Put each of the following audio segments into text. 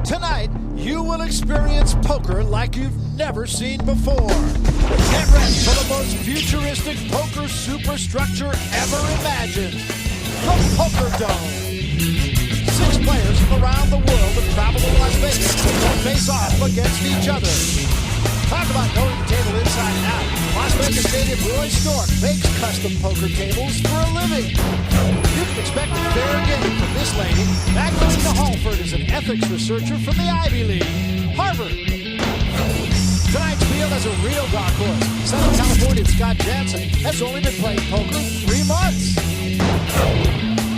Tonight, you will experience poker like you've never seen before. Get ready for the most futuristic poker superstructure ever imagined. The Poker Dome. 6 players from around the world have traveled to Las Vegas to face off against each other. Talk about knowing the table inside and out. Las Vegas native Roy Stork makes custom poker tables for a living. You can expect a fair game from this lady. Magdalena Halford is an ethics researcher from the Ivy League, Harvard. Tonight's field has a real dark horse. Southern Californian Scott Jansen has only been playing poker 3 months.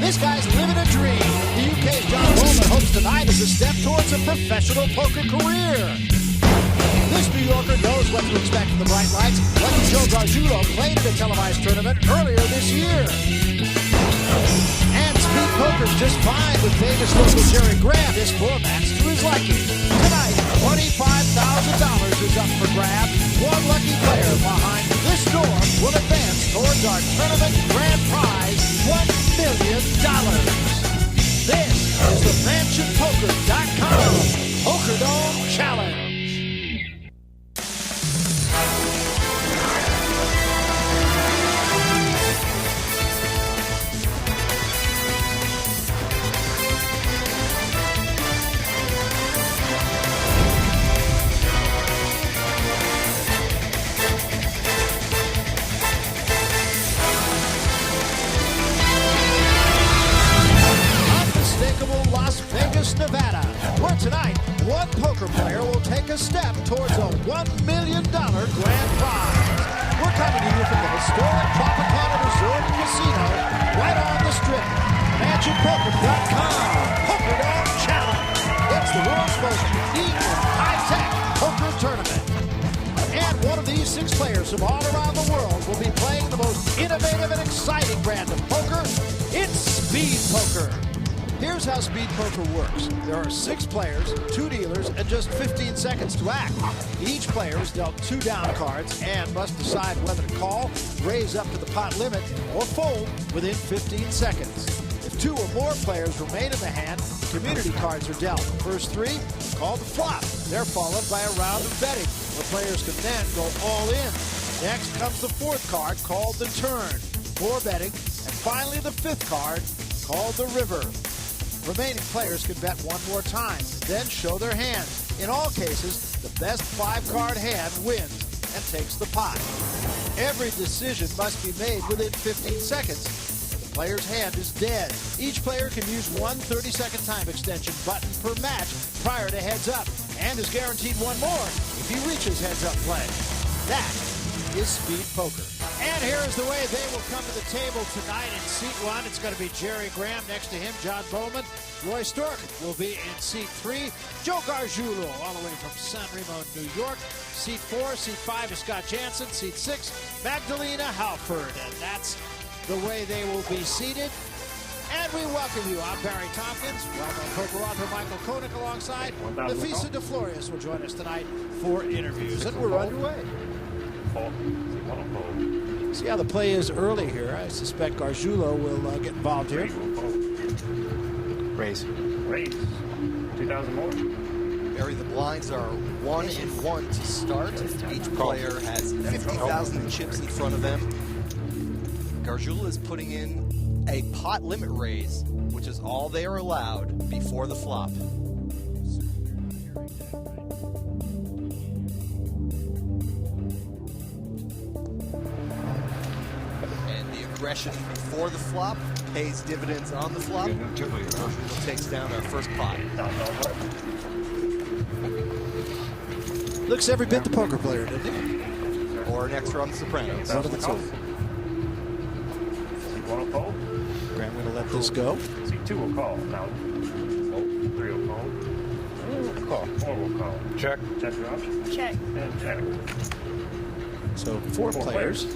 This guy's living a dream. The UK's John Bowman hopes tonight is a step towards a professional poker career. This New Yorker knows what to expect from the bright lights. Lucky Joe Gargiulo played in a televised tournament earlier this year. And speed poker's just fine with famous local Jerry Graham. This format's to his liking. Tonight, $25,000 is up for grabs. One lucky player behind this door will advance towards our tournament grand prize, $1 million. This is the MansionPoker.com Poker Dome Challenge. Las Vegas, Nevada, where tonight one poker player will take a step towards a $1 million grand prize. We're coming to you from the historic Tropicana Resort and Casino right on the Strip. MansionPoker.com Poker Dome Challenge. It's the world's most unique and high-tech poker tournament. And one of these 6 players from all around the world will be playing the most innovative and exciting brand of poker. It's speed poker. Here's how speed poker works. There are 6 players, 2 dealers, and just 15 seconds to act. Each player is dealt 2 down cards and must decide whether to call, raise up to the pot limit, or fold within 15 seconds. If 2 or more players remain in the hand, community cards are dealt. The first 3 called the flop. They're followed by a round of betting, where players can then go all in. Next comes the 4th card called the turn, more betting, and finally the 5th card called the river. Remaining players can bet one more time, then show their hands. In all cases, the best 5-card hand wins and takes the pot. Every decision must be made within 15 seconds. The player's hand is dead. Each player can use one 30-second time extension button per match prior to heads up, and is guaranteed one more if he reaches heads up play. That is speed poker. And here is the way they will come to the table tonight in seat 1. It's going to be Jerry Graham. Next to him, John Bowman. Roy Stork will be in seat 3. Joe Gargiulo, all the way from San Remo, New York. Seat 4. Seat 5 is Scott Jansen. Seat 6, Magdalena Halford. And that's the way they will be seated. And we welcome you. I'm Barry Tompkins. Well-known poker author Michael Koenig alongside. Nafisa DeFlorius will join us tonight for interviews. And we're underway. See how the play is early here. I suspect Gargiulo will get involved here. Raise. 2,000 more. Barry, the blinds are 1 and 1 to start. Each player has 50,000 chips in front of them. Gargiulo is putting in a pot limit raise, which is all they are allowed before the flop. Aggression before the flop pays dividends on the flop. Takes down our first pot. Looks every bit the poker player, doesn't he? Or an extra on the Sopranos. One of the 2. Graham going to let this go. C2 will call. Now, 3 will call. 4 will call. Check. Check your option. Check. And check. So 4 players.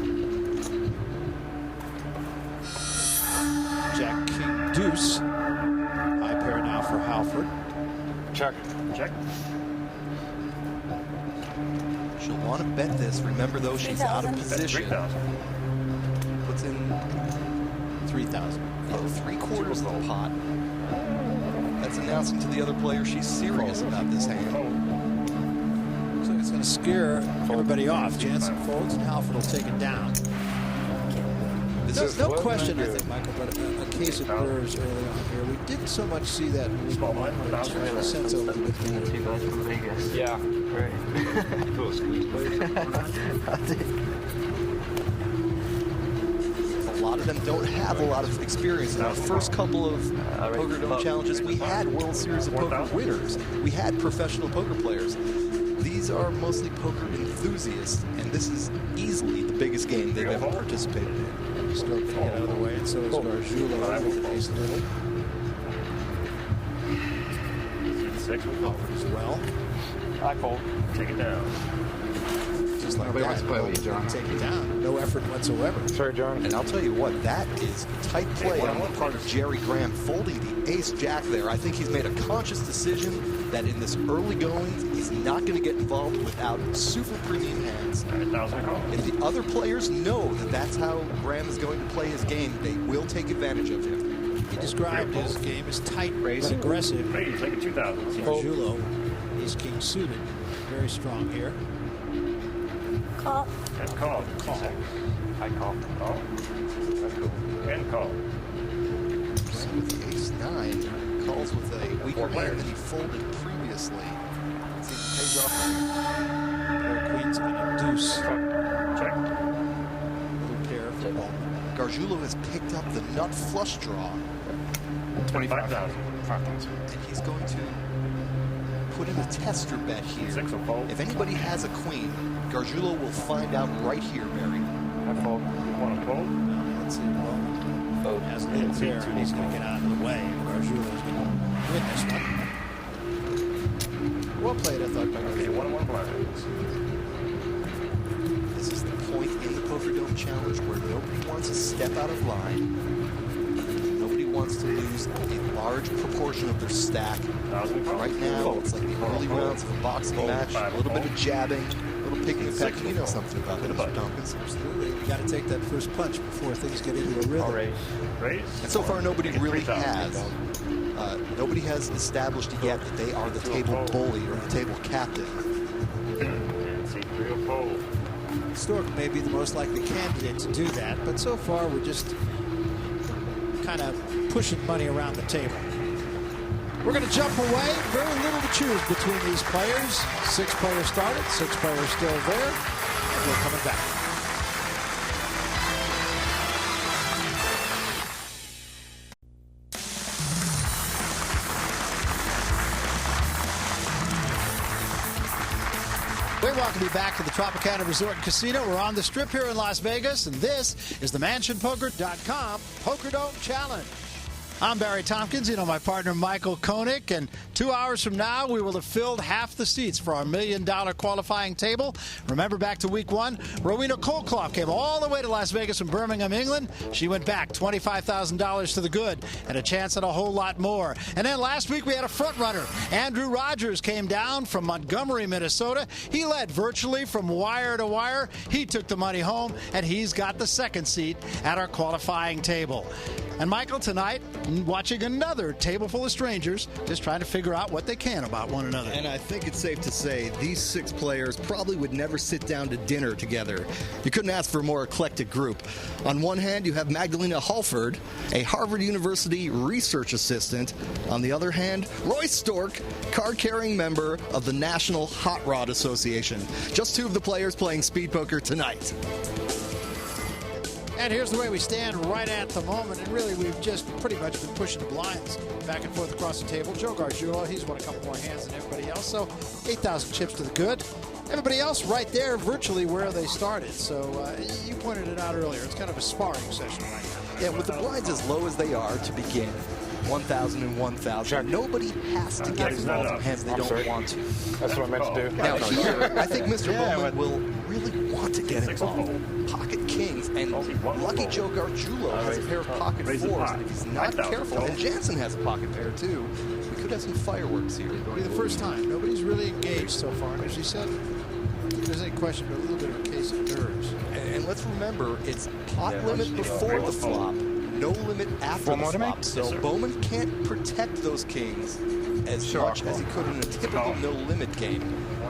Jack, King, Deuce. High pair now for Halford. Check. Check. She'll want to bet this. Remember, though, she's out of position. 3,000. Puts in 3,000. Yeah, 3/4 of the pot. That's announcing to the other player she's serious about this hand. Looks like it's going to scare everybody off. Jansen folds and Halford will take it down. No question, I think, Michael, but a case of nerves early on here. We didn't so much see that in the sense a little bit better. Two guys from Vegas. Yeah, right. A lot of them don't have a lot of experience. In our first couple of Poker Dome challenges, we had World Series of Poker winners. We had professional poker players. These are mostly poker enthusiasts, and this is easily the biggest game they've ever participated in. Stroke to get out of the way, and so is Gargiulo with an ace little. Six will Halford as well. I fold. Take it down. Just like Nobody that, wants to play with you, John. take it down. No effort whatsoever. Sorry, John. And I'll tell you what, that is tight play on the part of Jerry Graham, folding the ace-jack there. I think he's made a conscious decision that in this early going, he's not going to get involved without super premium hands. If the other players know that that's how Graham is going to play his game, they will take advantage of him. He described his game as tight but aggressive. Raise, take a 2,000. Gargiulo, he's king suited. Very strong here. Call. And call. Call. I call. Call. That's cool. And call. With the ace-9, calls with a weaker hand than he folded previously. Let's see if it pays off. Queen's going to deuce. Check. Little pair for Bowman. Gargiulo has picked up the nut flush draw, 25,000. and he's going to put in a tester bet here. Six will fold. If anybody has a queen, Gargiulo will find out right here, Barry. I fold. You want to fold? Let's see. Bowman has a little pair, and he's going to get out of the way. Gargiulo's going to win this one. Well played, I thought, by Okay, Gargiulo. 1-1 blind. This is the point in the Poker Dome Challenge where nobody wants to step out of line. Nobody wants to lose a large proportion of their stack. 1,000 call. Right now, it's like the early rounds of a boxing match, a little bit of jabbing, a little picking and pecking. You know something about that, Mr. Tompkins. Absolutely. You got to take that first punch before things get into a rhythm. Raise. And so far, nobody Take a really 3,000. has. Nobody has established yet that they are the table bully or the table captain. And see, 3 will fold. Stork may be the most likely candidate to do that, but so far we're just kind of pushing money around the table. We're going to jump away. Very little to choose between these players. 6 players started, 6 players still there, and we're coming back. We welcome you back to the Tropicana Resort and Casino. We're on the Strip here in Las Vegas, and this is the MansionPoker.com Poker Dome Challenge. I'm Barry Tompkins, you know my partner Michael Koenig, and 2 hours from now we will have filled half the seats for our $1 million qualifying table. Remember back to week 1, Rowena Colclough came all the way to Las Vegas from Birmingham, England. She went back $25,000 to the good and a chance at a whole lot more. And then last week we had a front runner. Andrew Rogers came down from Montgomery, Minnesota. He led virtually from wire to wire. He took the money home, and he's got the second seat at our qualifying table. And Michael, tonight, watching another table full of strangers, just trying to figure out what they can about one another. And I think it's safe to say these 6 players probably would never sit down to dinner together. You couldn't ask for a more eclectic group. On one hand, you have Magdalena Halford, a Harvard University research assistant. On the other hand, Roy Stork, card-carrying member of the National Hot Rod Association. Just 2 of the players playing speed poker tonight. And here's the way we stand right at the moment. And really, we've just pretty much been pushing the blinds back and forth across the table. Joe Gargiulo, he's won a couple more hands than everybody else. So 8,000 chips to the good. Everybody else right there virtually where they started. So you pointed it out earlier. It's kind of a sparring session right now. Yeah, with the blinds as low as they are to begin, 1,000 and 1,000, nobody has to get involved in hands they don't want to. That's what I meant to do. Now here, I think Mr. Bowman will really want to get involved. Pocket kings, and lucky Joe Gargiulo has a pair of pocket 4s, and if he's not careful, and Jansen has a pocket pair too, we could have some fireworks here. It'll be the first time. Nobody's really engaged so far. And as you said, if there's any question, but a little bit of a case of nerves. And let's remember, it's pot limit before the flop. no limit after One the more to flop, make? so Yes, sir. Bowman can't protect those kings as much as he could in a typical no limit game.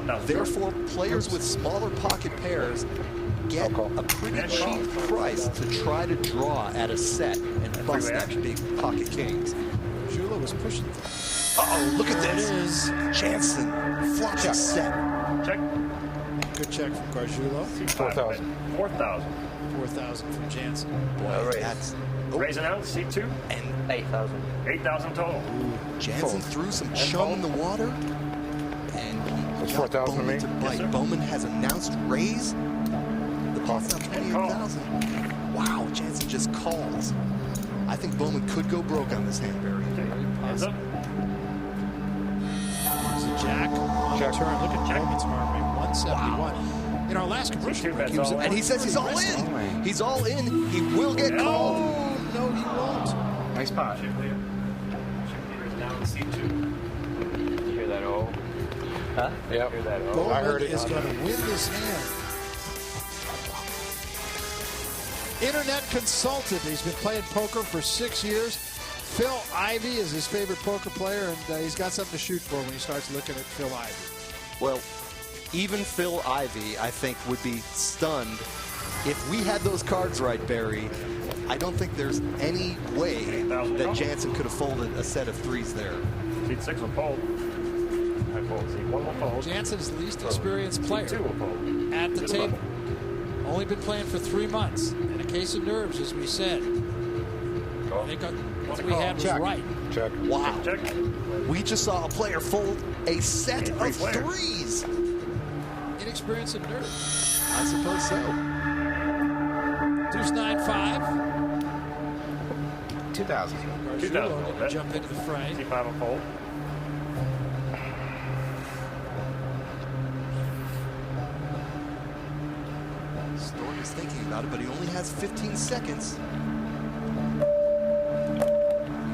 1,000. Therefore, players with smaller pocket pairs get a pretty cheap price to try to draw at a set and bust that big pocket kings. Gargiulo was pushing. Uh-oh, look at There it this. is. Jansen flops a set. Check. Good check from Gargiulo. 4,000. 4,000. 4,000 from Jansen. Boy, that's... Oh, Raising out, C2. and 8,000. 8,000 total. Jansen threw some chum in the water, and That's he got 4,000 to Bowman me. to bite. Yes, sir. Bowman has announced raise. The pot's now 28,000. Wow, Jansen just calls. I think Bowman could go broke on this hand, Barry. Hands up. There's a jack on the Check. turn. Look at Check. Bowman's arm rate, 171. In our last commercial Two break, bets he was all at And he says he's all in. He's all in. He will get called. Oh, no, he won't. Nice pot. Chip leader is now in C2. You hear that all? Huh? Yep. Hear that all? Bowman I heard it. is going to win this hand. Internet consultant. He's been playing poker for 6 years. Phil Ivey is his favorite poker player, and he's got something to shoot for when he starts looking at Phil Ivey. Well, even Phil Ivey, I think, would be stunned if we had those cards right, Barry. I don't think there's any way that Jansen could have folded a set of threes there. Seat 6 will fold. I fold. Seat 1 will fold. Jansen's the least experienced player Seat 2 will fold. at the Just table. level. Only been playing for 3 months. And a case of nerves, as we said. I think what we had was Check. right. Check. Wow. Check. We just saw a player fold a set Free of player. threes. Inexperience and nerves. I suppose so. Deuce 9-5. 2,000. Gargiulo 2,000. going to jump into the fray. Seat 5 will fold. Stork is thinking about it, but he only has 15 seconds.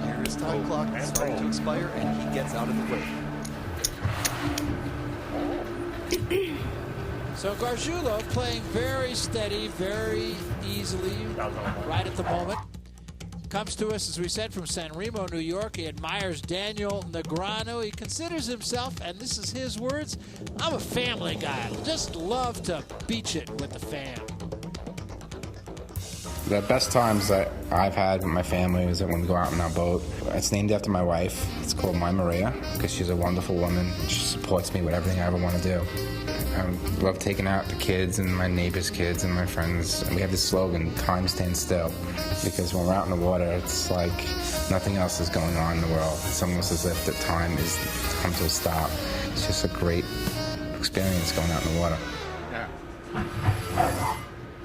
Here his time clock is starting to expire, and he gets out of the way. So Gargiulo playing very steady, very easily, right at the moment. Comes to us, as we said, from San Remo, New York. He admires Daniel Negreanu. He considers himself, and this is his words, I'm a family guy. Just love to beach it with the fam. The best times that I've had with my family is when we go out on our boat. It's named after my wife. It's called My Maria because she's a wonderful woman. She supports me with everything I ever want to do. I love taking out the kids and my neighbors' kids and my friends. And we have this slogan, time stands still. Because when we're out in the water, it's like nothing else is going on in the world. It's almost as if the time is come to a stop. It's just a great experience going out in the water.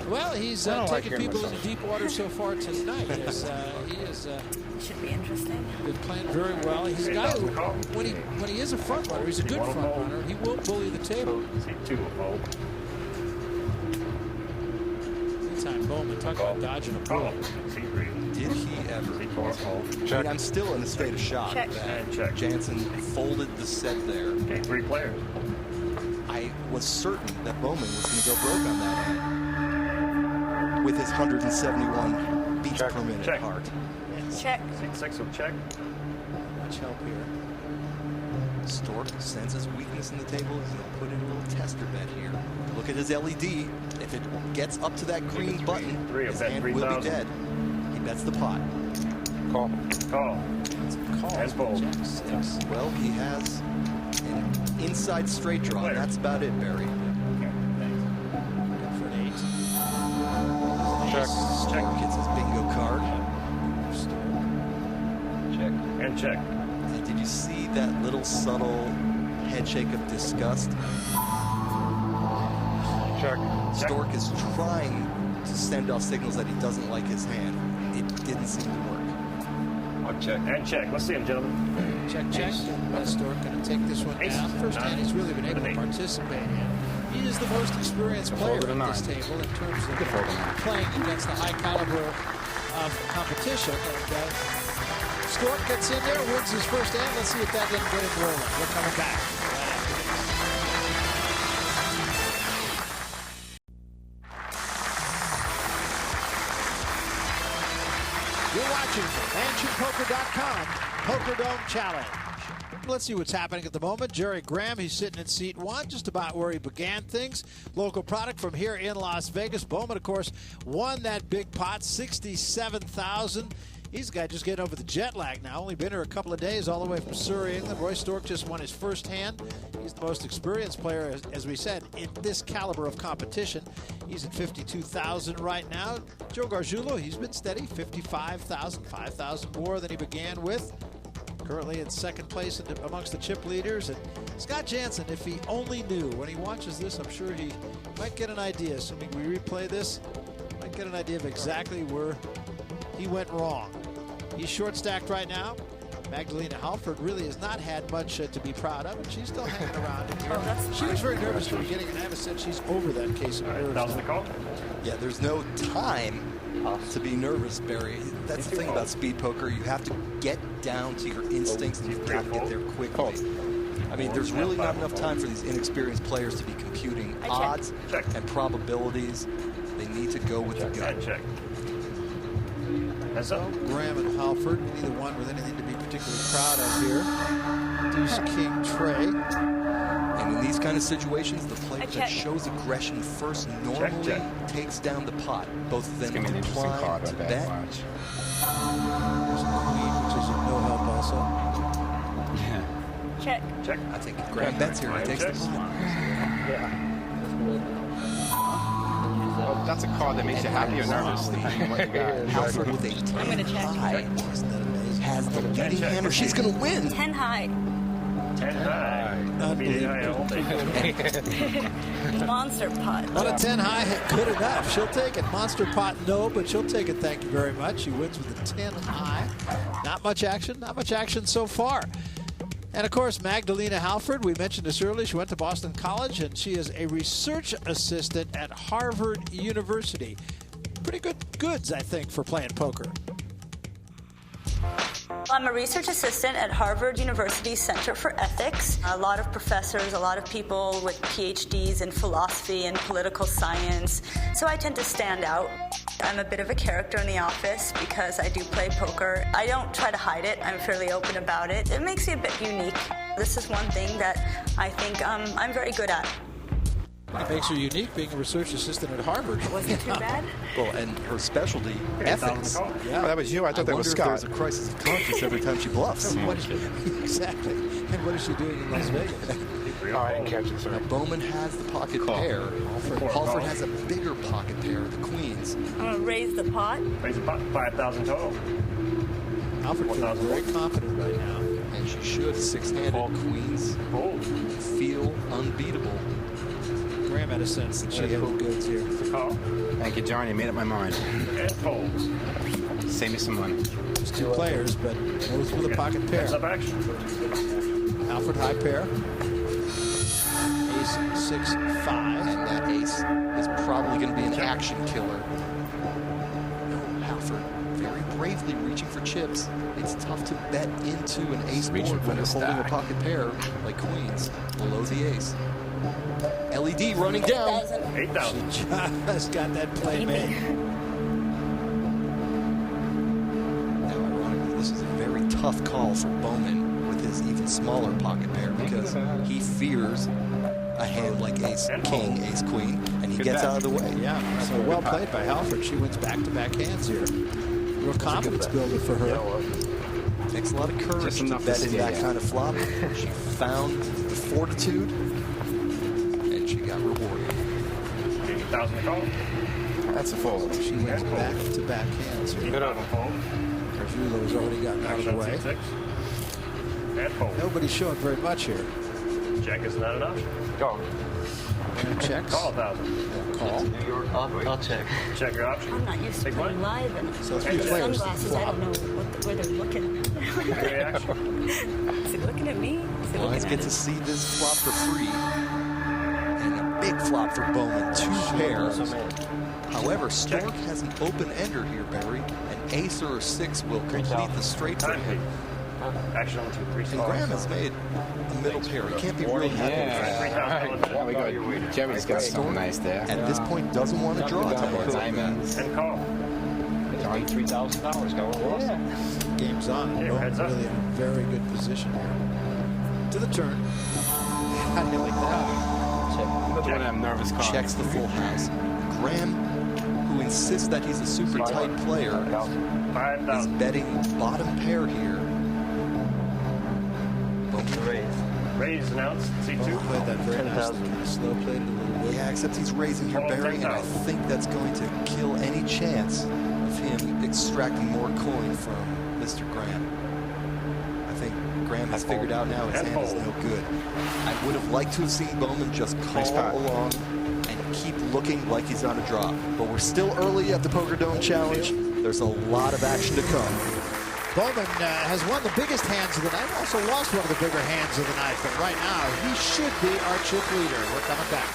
Well, he's I don't like taking hearing people into myself. deep water so far tonight. He is Should be interesting. been playing very well. He's a guy who, when he is a front runner, he's a good front runner. He will bully the table. Seat 2 will fold. Anytime Bowman, talk about dodging a Call. bullet. Seat 3. Did he ever? Seat 4 fold. I mean, I'm still in a state of shock Check. that And check. Jansen folded the set there. Okay, 3 players. I was certain that Bowman was going to go broke on that hand with his 171 beats Check. per minute Check. heart. Check. Seat 6 will check. Much help here. Stork senses weakness in the table. He's going to put in a little tester bet here. Look at his LED. If it gets up to that green button, Three, his bet hand will be 3,000. dead. He bets the pot. Call. Call. Call. As fold. Jack 6. Well, he has an inside straight draw. Player. That's about it, Barry. Good for an 8. Check. Stork gets his bingo card. Check. And check. And did you see that little subtle head shake of disgust? Check. Stork is trying to send off signals that he doesn't like his hand. It didn't seem to work. I'll check. And check. Let's see him, gentlemen. Check, check. Stork going to take this one Ace. down. First hand he's really been able to 8. participate in. He is the most experienced player fold it a at this 9. table in terms of fold a 9. playing against the high caliber of competition. And Stork gets in there, wins his first hand. Let's see if that didn't get him rolling. We're coming back. You're PlayPoker.com Poker Dome Challenge. Let's see what's happening at the moment. Jerry Graham, he's sitting in seat 1, just about where he began things. Local product from here in Las Vegas. Bowman, of course, won that big pot, $67,000. He's the guy just getting over the jet lag now. Only been here a couple of days, all the way from Surrey, England. Roy Stork just won his first hand. He's the most experienced player, as we said, in this caliber of competition. He's at 52,000 right now. Joe Gargiulo, he's been steady, 55,000, 5,000 more than he began with. Currently in second place amongst the chip leaders. And Scott Jansen, if he only knew, when he watches this, I'm sure he might get an idea. Assuming we replay this, might get an idea of exactly where he went wrong. He's short stacked right now. Magdalena Halford really has not had much to be proud of, and she's still hanging around in here. She was very nervous at the beginning, and I have said she's over that case of nerves. That was the call. Yeah, there's no time to be nervous, Barry. That's the thing about speed poker. You have to get down to your instincts, and you've got to get there quickly. I mean, there's really not enough time for these inexperienced players to be computing odds and probabilities. They need to go with the gut. Check. So, Graham and Halford, neither one with anything to be particularly proud of here. Deuce, King, Trey. And in these kind of situations, the player that shows aggression first normally takes down the pot. Both of them inclined to bet. There's a queen, which is a no help also. Yeah. Check. I think Graham bets here and takes the pot. Well, that's a card that makes you happy or nervous, depending on what you got. Halford with a 10 I'm gonna check. high has the leading hand, or she's going to win. 10 high. 10 high. Meeting high all day. Monster pot. On a 10 high, good enough. She'll take it. Monster pot, no, but she'll take it. Thank you very much. She wins with a 10 high. Not much action so far. And of course, Magdalena Halford, we mentioned this earlier. She went to Boston College, and she is a research assistant at Harvard University. Pretty good goods, I think, for playing poker. I'm a research assistant at Harvard University Center for Ethics. A lot of professors, a lot of people with PhDs in philosophy and political science. So I tend to stand out. I'm a bit of a character in the office because I do play poker. I don't try to hide it. I'm fairly open about it. It makes me a bit unique. This is one thing that I think I'm very good at. It makes her unique, being a research assistant at Harvard. Wasn't too bad. Well, and her specialty, ethics. Yeah. Oh, that was you? I thought that was Scott. There's a crisis of conscience every time she bluffs. Exactly. And what is she doing in Las Vegas? Oh, I didn't catch it, sorry. Now, Bowman has the pocket pair. Halford has a bigger pocket pair, the queens. I'm going to raise the pot. Raise the pot, 5,000 total. Alfred feels very confident right now. And she should. Six-handed queens feel unbeatable. Graham had a sense that she had the goods here. Call. Thank you, John. You made up my mind. And folds. Save me some money. Just two players, but both with a pocket pair. Heads up action. Alfred high pair. Ace 6-5. And that ace is probably going to be an action killer. Halford very bravely reaching for chips. It's tough to bet into an ace board when you're holding a pocket pair like queens below the ace. LED running down. 8,000. She just got that play made. Now, ironically, this is a very tough call for Bowman with his even smaller pocket pair because he fears a hand like ace king, ace queen, and he gets out of the way. Yeah, so well played by Halford. She wins back-to-back hands here. Real confidence builder for her. Takes a lot of courage to bet in that kind of flop. She found the fortitude, and she got rewarded. 8,000 to call. That's a fold. She wins back-to-back hands here. Good on fold. Gargiulo's already gotten out of the way. And fold. Nobody's showing very much here. Check is not enough. Go. And checks. Call 1,000. Call. I'll check. Check your option. I'm not used to Take playing one. live. And So three players sunglasses, I don't know where they're looking. Reaction. Is he looking at me? Is he Lines looking get at to him? see this flop for free. And a big flop for Bowman, two pairs. However, Stork has an open ender here, Barry. An ace or a six will complete the straight for him. Action on 2, 3, And Graham has made a middle pair. He can't be really happy with that. Yeah, we got Jerry's got something nice there. At this point, doesn't want to draw it. Diamonds. And call. John Right, $3,000. Got one lost. Game's on. Yeah, Bowman heads up. really in a very good position here. To the turn. How do you like that? Another one of them nervous cards. Checks the full house. Graham, who insists that he's a super tight player, is 5,000. betting bottom pair here. Raise announced. C2. Bowman played that very nicely. Kind of slow played it a little bit. Yeah, except he's raising here, Barry, and I think that's going to kill any chance of him extracting more coin from Mr. Graham. I think Graham has figured out now his hand is no good. I would have liked to have seen Bowman just call along and keep looking like he's on a drop. But we're still early at the Poker Dome Challenge. There's a lot of action to come. Bowman has won the biggest hands of the night, also lost one of the bigger hands of the night, but right now he should be our chip leader. We're coming back.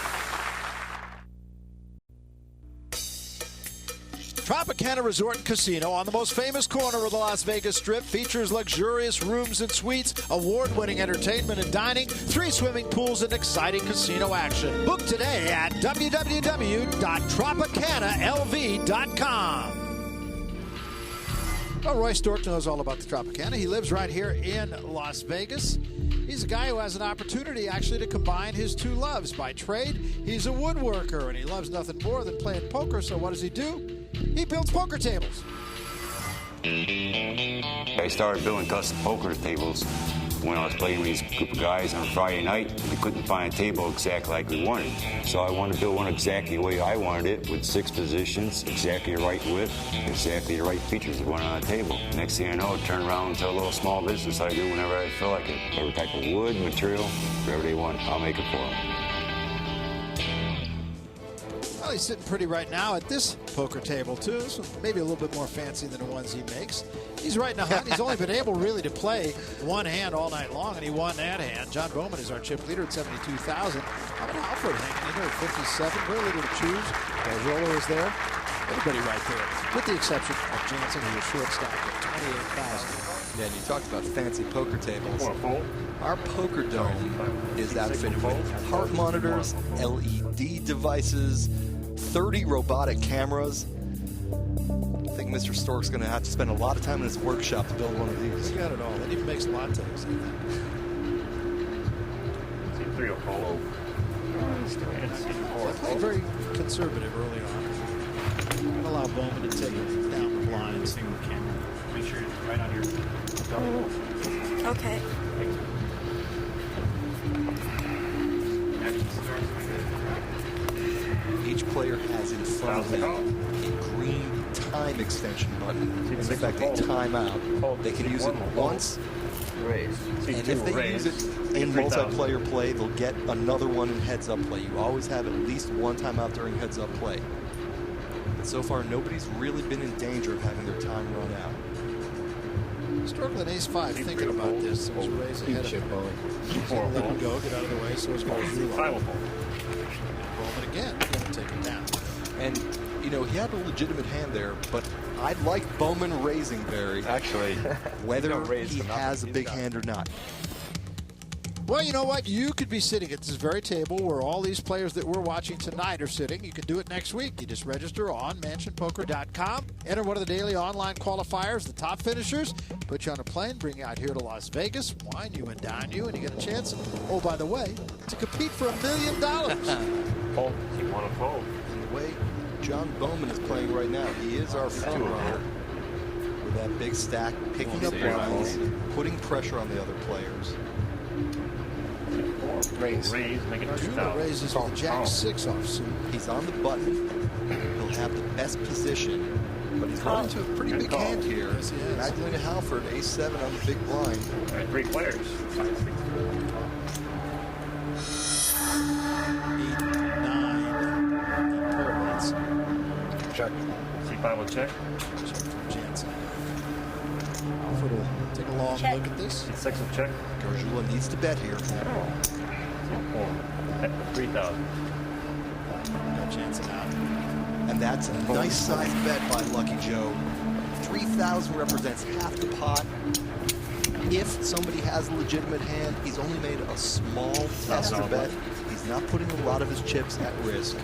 Tropicana Resort and Casino on the most famous corner of the Las Vegas Strip features luxurious rooms and suites, award-winning entertainment and dining, 3 swimming pools, and exciting casino action. Book today at www.tropicanalv.com. Well, Roy Stork knows all about the Tropicana. He lives right here in Las Vegas. He's a guy who has an opportunity actually to combine his 2 loves. By trade, he's a woodworker, and he loves nothing more than playing poker. So what does he do? He builds poker tables. I started building custom poker tables when I was playing with these group of guys on a Friday night. We couldn't find a table exactly like we wanted. So I wanted to build one exactly the way I wanted it, with 6 positions, exactly the right width, exactly the right features that went on the table. Next thing I know, it turned around into a little small business I do whenever I feel like it. Every type of wood, material, whatever they want, I'll make it for them. Well, he's sitting pretty right now at this poker table, too. So maybe a little bit more fancy than the ones he makes. He's right in the hunt. He's only been able really to play one hand all night long, and he won that hand. John Bowman is our chip leader at 72,000. How about Alfred hanging in there at 57? Very little to choose. Gargiulo is there. Everybody right there, with the exception of Jansen, who is shortstop at 28,000. Yeah, and you talked about fancy poker tables. Fold. Our Poker Dome is outfitted with heart monitors, LED devices, 30 robotic cameras. I think Mr. Stork's going to have to spend a lot of time in his workshop to build one of these. He's got it all. That even makes lattes. C3 will fold. And C4. Played very conservative early on. We're going to allow Bowman to take it down the blinds. Make sure it's right on your belly. Okay. Each player has in front of them a green time extension button. In effect, a timeout. They can use it once, and if they use it in multiplayer play, they'll get another one in heads-up play. You always have at least one timeout during heads-up play. But so far, nobody's really been in danger of having their time run out. Stork with an ace-5 thinking about this. So he's raising ahead of him. He's going to let him go, get out of the way, so it's going to Bowman again, going to take him down. And, you know, he had a legitimate hand there, but I like Bowman raising, Barry. Actually, Whether he has a big hand or not. Well, you know what? You could be sitting at this very table where all these players that we're watching tonight are sitting. You can do it next week. You just register on mansionpoker.com, enter one of the daily online qualifiers, the top finishers, put you on a plane, bring you out here to Las Vegas, wine you and dine you, and you get a chance, oh, by the way, to compete for $1 million. Fold. You want to fold. And the way John Bowman is playing right now, he is our front runner with that big stack, picking up blinds, putting pressure on the other players. raise. Make it Gargiulo 2,000. raises with Jack-6 offsuit. He's on the button. He'll have the best position, but he's running into a pretty big hand here. Yes, he is. Magdalena Halford, ace-7 on the big blind. All right, 3 players. 8, 9, pyramids. Check. C5 will check. Check from Jansen. Alfred will take a long Check. look at this. C6 will check. Gargiulo needs to bet here. C4. At 3,000. Got Jansen out. And that's a nice size bet by Lucky Joe. 3,000 represents half the pot. If somebody has a legitimate hand, he's only made a small tester bet. He's not putting a lot of his chips at risk.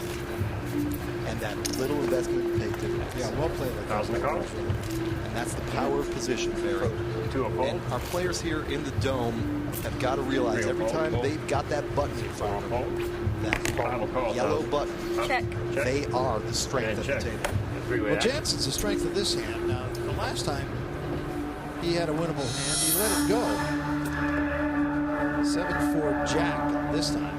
And that little investment paid dividends. Yeah, well played. 1,000 to call. And that's the power of position, Barry. 2 a fold. And our players here in the dome have got to realize every time they've got that button in front of them, that yellow button, Check. they are the strength of the table. Well, Jansen's the strength of this hand. Now, the last time he had a winnable hand, he let it go. 7-4 Jack this time.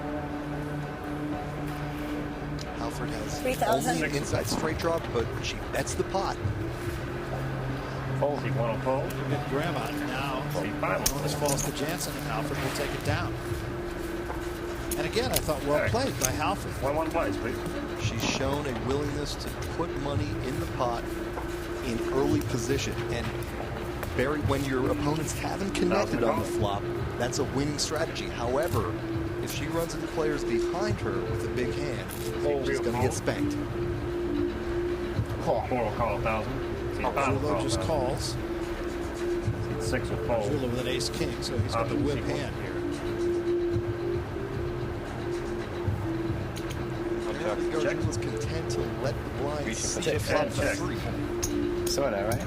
Halford has 3,000. only inside straight draw, but she bets the pot. Fold. See 1 fold. Good grab on it now. See 5 Bonus falls to Jansen, and Halford will take it down. And again, I thought well played by Halford. 1-1 plays, please. She's shown a willingness to put money in the pot in early position. And Barry, when your opponents haven't connected on the flop, that's a winning strategy. However, if she runs into players behind her with a big hand, she's going to get spanked. Call. 4 will call 1,000. See 5 will Gargiulo call just 1,000. calls. See 6 will fold. Gargiulo with an ace-king, so he's got the whip hand here. Gargiulo's content to let the blinds flop for free. Saw that, right?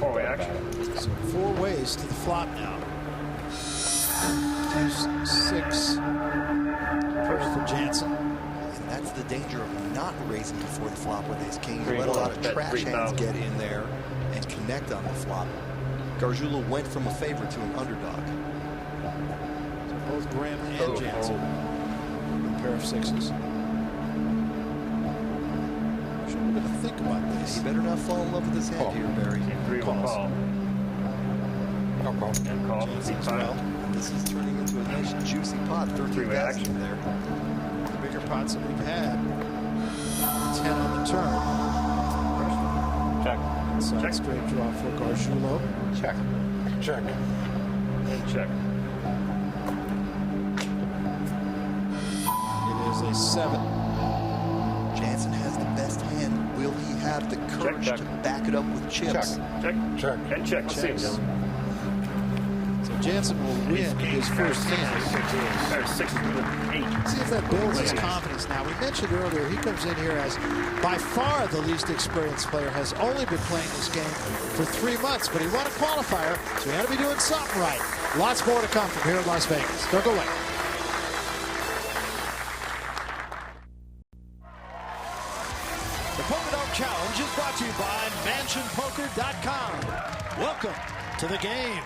4-way action. So 4 ways to the flop now. 2-6 for Jansen. And that's the danger of not raising before the flop with ace-king. You let a lot of Bet trash 3,000. hands get in there and connect on the flop. Gargiulo went from a favorite to an underdog. So both Graham and Jansen. A pair of sixes. We're going to think about this. He better not fall in love with his hand here, Barry. See 3 will call. And call. See Jansen as 5. well. This is turning into a nice juicy pot. 3-way 13,000 action. there. The bigger pots that we've had. 10 on the turn. Check. Inside Check. straight draw for Gargiulo. Check. Check. And check. It is a 7. Jansen has the best hand. Will he have the courage check. to back it up with chips? Check. Check. And check. Let's see. Checks. Just So Jansen will win his first hand. There's 6 with 8. See if that builds his confidence now. We mentioned earlier he comes in here as by far the least experienced player, has only been playing this game for 3 months, but he won a qualifier, so he had to be doing something right. Lots more to come from here in Las Vegas. Don't go away. The Poker Dome Challenge is brought to you by MansionPoker.com. Welcome to the game.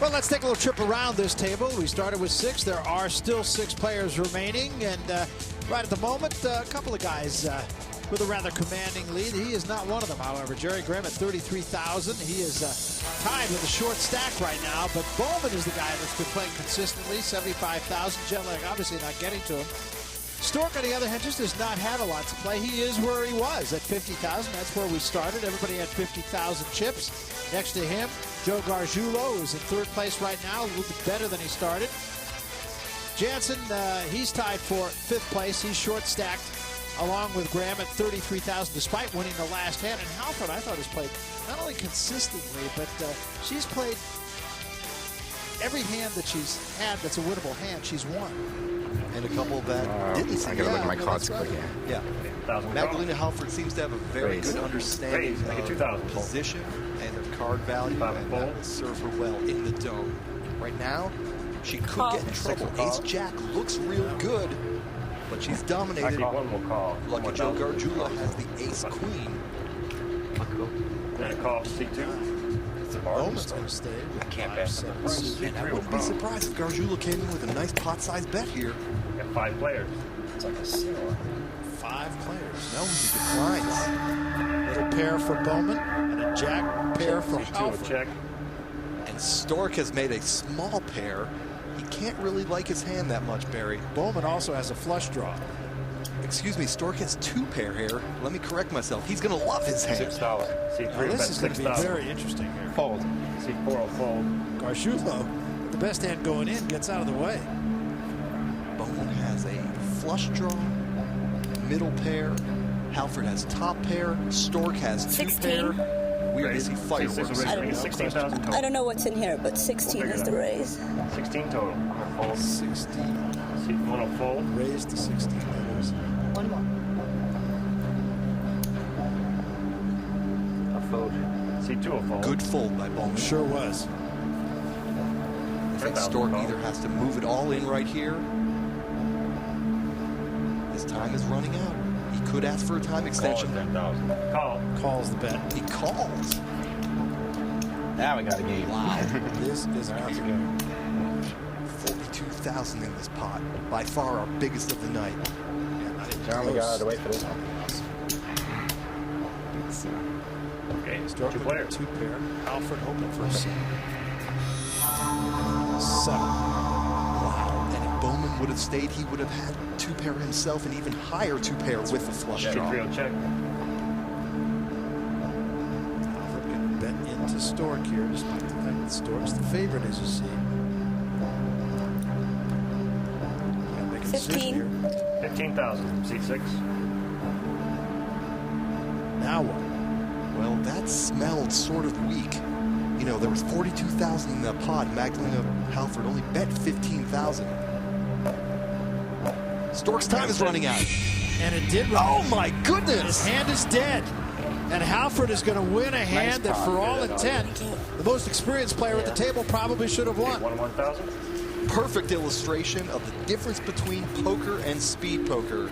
Well, let's take a little trip around this table. We started with 6. There are still 6 players remaining. And right at the moment, a couple of guys with a rather commanding lead. He is not one of them, however. Jerry Graham at 33,000. He is tied with a short stack right now. But Bowman is the guy that's been playing consistently. 75,000. Jet lag obviously not getting to him. Stork, on the other hand, just has not had a lot to play. He is where he was at 50,000. That's where we started. Everybody had 50,000 chips. Next to him, Joe Gargiulo, who's in 3rd place right now, a little bit better than he started. Jansen, he's tied for 5th place. He's short-stacked along with Graham at 33,000, despite winning the last hand. And Halford, I thought, has played not only consistently, but she's played every hand that she's had that's a winnable hand, she's won. And a couple that didn't see. I gotta look at my no, cards that's right. quick here. Yeah. Magdalena Halford seems to have a very good understanding Raise. Make it of 2,000. position and her card value, Five and fold. that will serve her well in the dome. Right now, she could get in trouble. Ace-Jack looks real good, but she's dominated. Actually, 1 will call. Lucky Joe Gargiulo has the ace-queen. And a call. C2. It's a bar. Bowman's going to stay. I can't bet. And I wouldn't be surprised if Gargiulo came in with a nice pot-sized bet here. Got 5 players. It's like a zero. 5 players. No, he declines. Little pair for Bowman and a jack pair for C2 will Halford. check. And Stork has made a small pair. He can't really like his hand that much, Barry. Bowman also has a flush draw. Excuse me, Stork has 2 pair here. Let me correct myself. He's going to love his hand. $6. C3 Now, will this bet is going to be 6,000. very interesting here. Fold. C4 will fold. Gargiulo, the best hand going in, gets out of the way. Bowman has a flush draw, middle pair. Halford has top pair. Stork has 2 16. pair. Weird is he fireworks. C6 will raise. 16,000 I total. don't know what's in here, but 16 is the raise. 16 total. Fold. 16 C1 will fold. raised to 16. That is. 1 more. fold. C2 will fold. Good fold by Bowman. Sure was. I think Stork either has to move it all in right here. His time is running out. He could ask for a time extension. Call 10,000. Call. Calls the bet. He calls. Now we got a game. Wow. This is a game. 42,000 in this pot. By far our biggest of the night. John, we got to wait for this one. Okay, Stork two with players. two pair. Alfred hoping for a 7. Wow. And if Bowman would have stayed, he would have had 2-pair himself and even higher 2-pair with the flush draw. Real check. Alfred can bet into Stork here, despite the fact that Stork's the favorite, as you see. Gotta make a decision here. 15,000. C6. Now what? Well, that smelled sort of weak. You know, there was 42,000 in that pot. Magdalena Halford only bet 15,000. Stork's time is running out. And it did run. Oh my His goodness! hand is dead. And Halford is going to win a hand that, for all intent, the most experienced player at the table probably should have won. 1,000. Perfect illustration of the difference between poker and speed poker.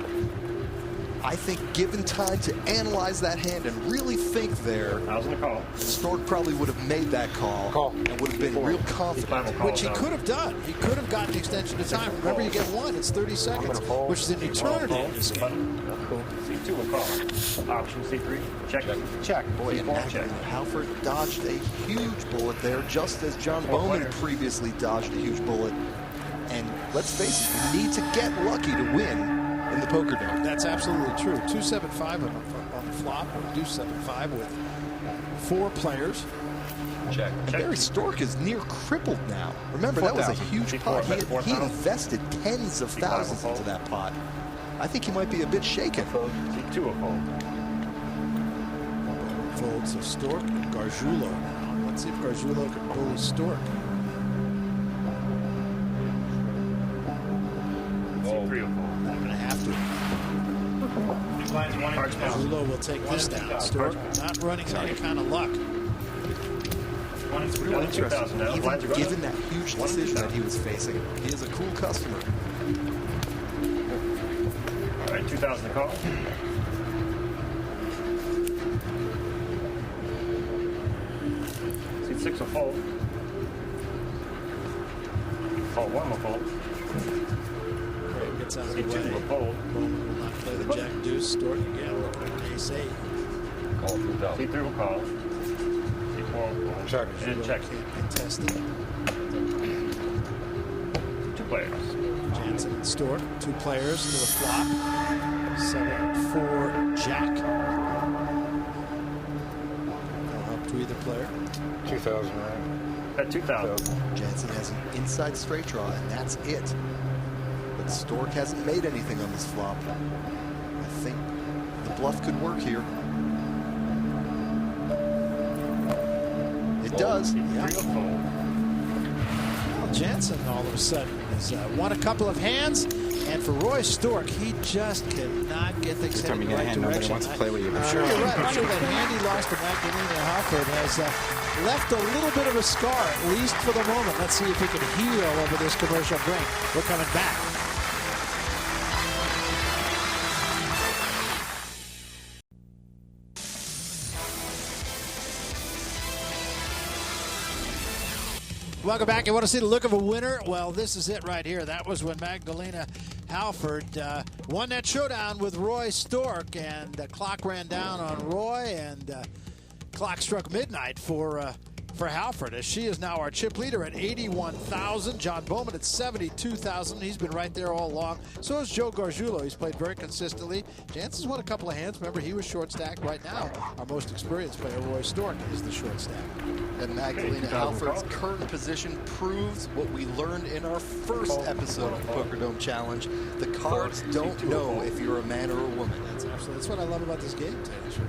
I think given time to analyze that hand and really think there, 1,000 to call. Stork probably would have made that call and would have been real confident. Which he could have done. He could have gotten the extension of time. Remember, you get one. It's 30 seconds, which is an eternity in this game. C2 will call. Option C3. Check. Check. Boy, and Magdalena Halford dodged a huge bullet there, just as John Bowman previously dodged a huge bullet. And let's face it, you need to get lucky to win in the poker dome. That's absolutely true. 275 on the flop. We do 75 with 4 players. Check. And Barry Stork is near crippled now. Remember, that was a huge pot. He invested tens of thousands into that pot. I think he might be a bit shaken. C2 will fold. Folds of Stork and Gargiulo now. Let's see if Gargiulo can bully Stork. C3 will fold. Not going to have to. Gargiulo will take this down. Stork not running any kind of luck. It's real interesting. Even given that huge decision that he was facing, he is a cool customer. All right, 2,000 to call. C6 will fold. Call 1 will fold. Gets out of the C2 way. will fold. Bowman will not play the jack deuce. Stork again with an ace 8. Call 3,000. C3 will call. C4 will fold. Check. And check. Can't contest it. 2 players. Jansen and Stork, 2 players to the flop. 7-4 jack. No help to either player. 2,000, right? At 2,000. Jansen has an inside straight draw, and that's it. But Stork hasn't made anything on this flop. I think the bluff could work here. It does. Yeah. C3 will fold. Well, Jansen all of a sudden has won a couple of hands, and for Roy Stork, he just cannot get things Every time heading you in the get a right hand, nobody direction. wants to play with you. I'm sure you're right. I'm sure that hand he lost to Magdalena Halford has left a little bit of a scar, at least for the moment. Let's see if he can heal over this commercial break. We're coming back. Welcome back. You want to see the look of a winner? Well, this is it right here. That was when Magdalena Halford won that showdown with Roy Stork, and the clock ran down on Roy, and clock struck midnight for Halford, as she is now our chip leader at 81,000. John Bowman at 72,000. He's been right there all along. So is Joe Gargiulo. He's played very consistently. Jansen's won a couple of hands. Remember, he was short stacked. Right now, our most experienced player, Roy Stork, is the short stack. And Magdalena Halford's current position proves what we learned in our first episode of the Poker Dome Challenge. The cards don't know if you're a man or a woman. That's what I love about this game, Taylor.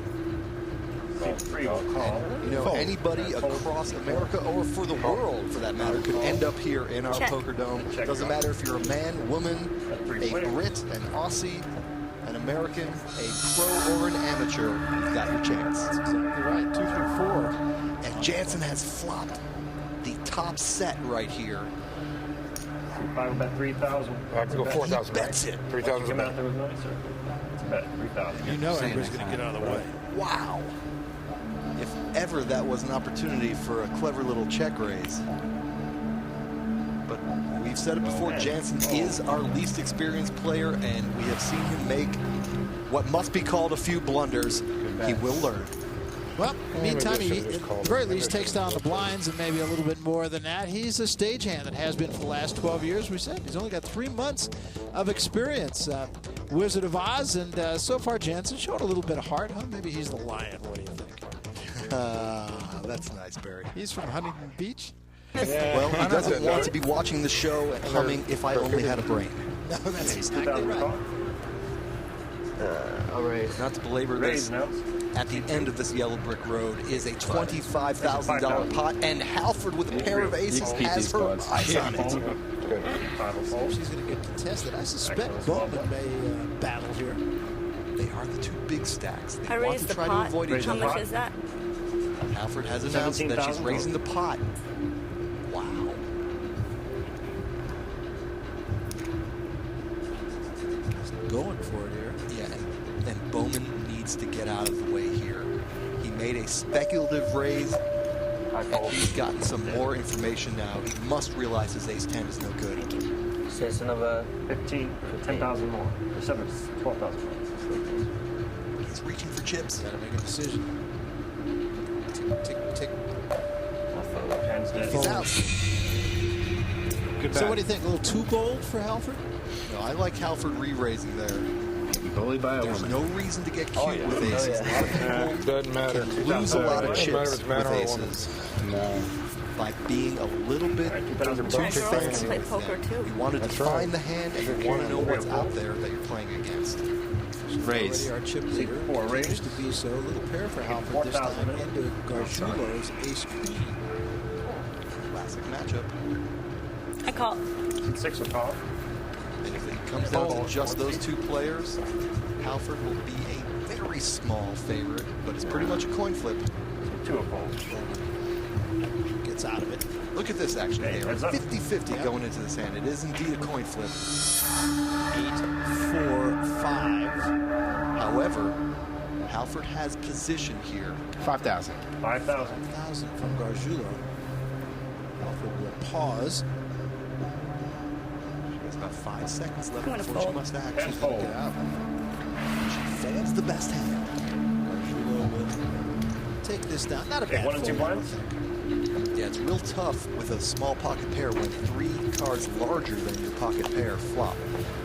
C3 will call. You know, anybody across America, or for the world for that matter, could end up here in our Check. Poker Dome. Doesn't matter if you're a man, woman, a Brit, an Aussie, an American, a pro, or an amateur, you've got your chance. That's exactly right. 2 through 4. And Jansen has flopped the top set right here. Final bet 3,000. I have to go 4,000. He bets it. 3,000 is a Come out bet. there with money, sir. It's a bet 3,000. You know everybody's going to get out of the way. Wow. If ever that was an opportunity for a clever little check raise. But we've said it before, Jansen is our least experienced player, and we have seen him make what must be called a few blunders. He will learn. Well, in the meantime, he at the very least takes down the blinds and maybe a little bit more than that. He's a stagehand that has been for the last 12 years. We said he's only got 3 months of experience. Wizard of Oz, and so far Jansen showed a little bit of heart. Huh? Maybe he's the lion. What do you think? That's nice, Barry. He's from Huntington Beach. Well, he doesn't want to be watching the show and humming If I Only Had a Brain. No, that's exactly right. All right. Not to belabor this, at the end of this yellow brick road is a $25,000 pot, and Halford with a pair of aces has her eyes on it. She's going to get contested. I suspect Bowman may battle here. They are the 2 big stacks. They I want raised to the try pot. to avoid each How other. much is that? Halford has announced that she's raising the pot. Wow. Going for it here. Yeah, and Bowman needs to get out of the way here. He made a speculative raise, and he's gotten some more information now. He must realize his ace-10 is no good. Says another 15, 10,000 more. Or 12,000 more. He's reaching for chips. Got to make a decision. Tick, tick, tick. Hands dead. He's out. So what do you think? A little too bold for Halford? No, I like Halford re-raising there. Bullied by a There's woman. no reason to get cute with aces. A lot of people doesn't matter. can lose a lot of Doesn't matter if chips it's man with or a woman. aces No. by being a little bit too Girls fancy play with poker them. too. You want to That's define right. the hand, and you want to know what's out there that you're playing against. Already our chip leader. Four raise. Continues to be so. A little pair for Halford this time into Gargiulo's ace queen. Classic matchup. I call. 6 will call. And if it comes down to just those 2 players, Halford will be a very small favorite, but it's pretty much a coin flip. 2 will fold. Gets out of it. Look at this, actually. Hey, They are heads up. 50-50 going into this hand. It is indeed a coin flip. 8, 4, 5. However, Halford has position here. 5,000. 5,000. 1,000 from Gargiulo. Halford will pause. She has about 5 seconds left I'm gonna before she fold. must act. And She's going to fold. get out. She folds the best hand. Gargiulo will take this down. Not a Okay, bad 1 and 2 fold, I don't blinds. think. Yeah, it's real tough with a small pocket pair when 3 cards larger than your pocket pair flop.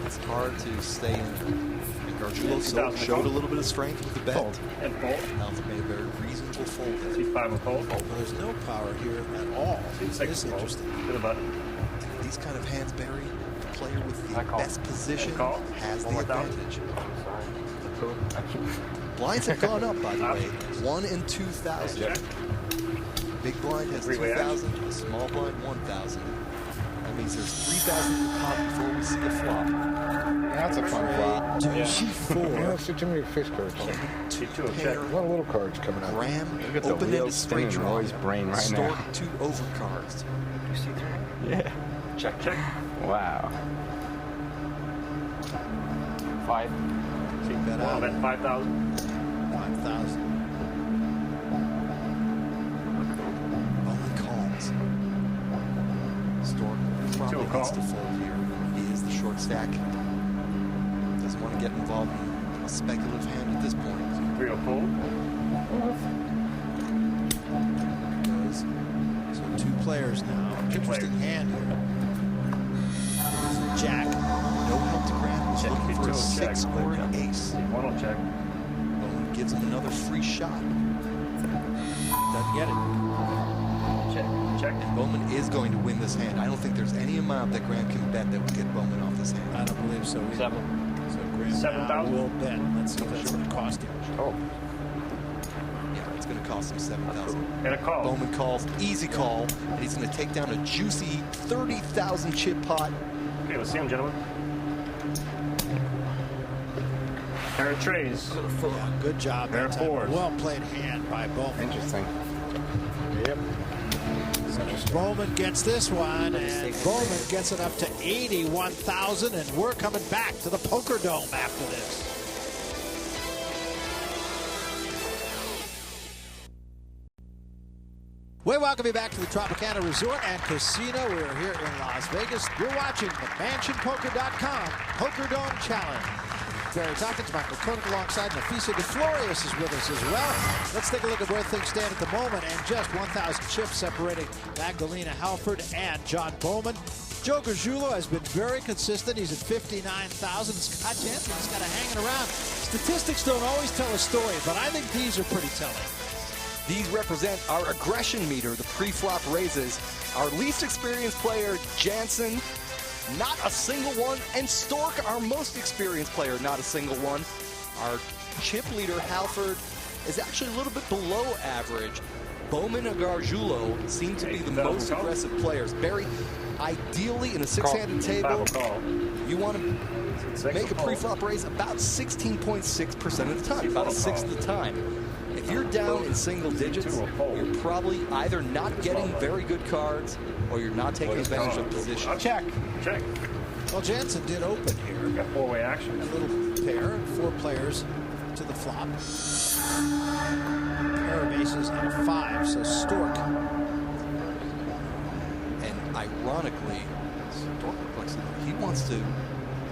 It's hard to stay in there. And Gargiulo showed a little bit of strength with the bet. Fold. And fold. Halford made a very reasonable fold there. 5 will fold. Well, there's no power here at all. This 6 is will fold. interesting. To the button. These kind of hands, Barry, the player with the I call. best position I call. has One the more down. advantage. Blinds have gone up, by the way. 1 and 2,000. Check. Big blind has Three-way 2,000. The small blind 1,000. That means there's 3,000 in the pot before we see a flop. That's a fun flop. 2, Yeah, 4. see too many fish cards. Two will check. Pair, A lot of little cards coming out. ram, Look at the open-ended wheels straight spinning in draw. Roy's brain right Stork now. 2 overcards. Yeah. Check, check. Wow. 5. Take that Well, out. bet 5,000. 5,000. Bowman calls. Stork probably Two will call. needs to fold here. He is the short stack. Doesn't want to get involved in a speculative hand at this point. 3 will fold. Goes. So 2 players now. Interesting hand here. Jack. No help to grab. He's Check. looking for Two a will 6 check. or an ace. 1 will check. Bowman gives him another free shot. Doesn't get it. Check. Check. And Bowman is going to win this hand. I don't think there's any amount that Graham can bet that would get Bowman off this hand. I don't believe so either. 7. So Graham 7,000. will bet. Let's see if that's going to cost him. Oh, Yeah, it's going to cost him 7,000. And a call. Bowman calls, easy call, and he's going to take down a juicy 30,000 chip pot. Okay, let's see him, gentlemen. Pair of trays. Yeah, good job. Pair that of time. fours. Well played hand by Bowman. Interesting. Yep. Bowman gets this one, and Bowman gets it up to 81,000, and we're coming back to the Poker Dome after this. We welcome you back to the Tropicana Resort and Casino. We're here in Las Vegas. You're watching the MansionPoker.com Poker Dome Challenge. Barry Tompkins, Michael Koenig alongside Nafisa DeFlorius is with us as well. Let's take a look at where things stand at the moment, and just 1,000 chips separating Magdalena Halford and John Bowman. Joe Gargiulo has been very consistent. He's at 59,000. Scott Jansen's got it hanging around. Statistics don't always tell a story, but I think these are pretty telling. These represent our aggression meter, the pre-flop raises. Our least experienced player, Jansen, not a single one. And Stork, our most experienced player, not a single one. Our chip leader, Halford, is actually a little bit below average. Bowman and Gargiulo seem to be the most aggressive players. Barry, ideally in a six-handed table, you want to make a pre-flop raise about 16.6% of the time, about a sixth of the time. If you're down in single digits, you're probably either not getting very good cards or you're not taking advantage of position. Check. Check. Well, Jansen did open here. Got four-way action. A little pair, 4 players to the flop. Pair of aces and a 5, so Stork. And ironically, Stork looks like he wants to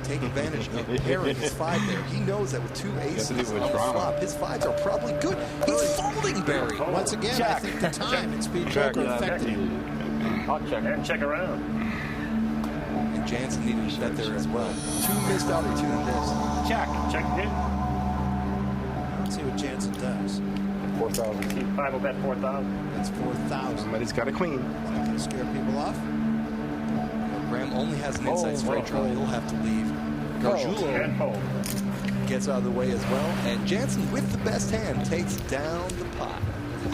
take advantage of pairing his 5 there. He knows that with 2 aces on the flop, his 5s are probably good. He's folding, Barry. Once again, I think the time in speed poker affected him. I'll check and check around. And Jansen needed to bet there as well. 2 missed opportunities. Check. Check again. Let's see what Jansen does. 4,000. 5 will bet 4,000. That's 4,000. Somebody's got a queen. Is that going to scare people off? Graham only has an inside straight draw. He'll have to leave. Gargiulo gets out of the way as well. And Jansen, with the best hand, takes down the pot.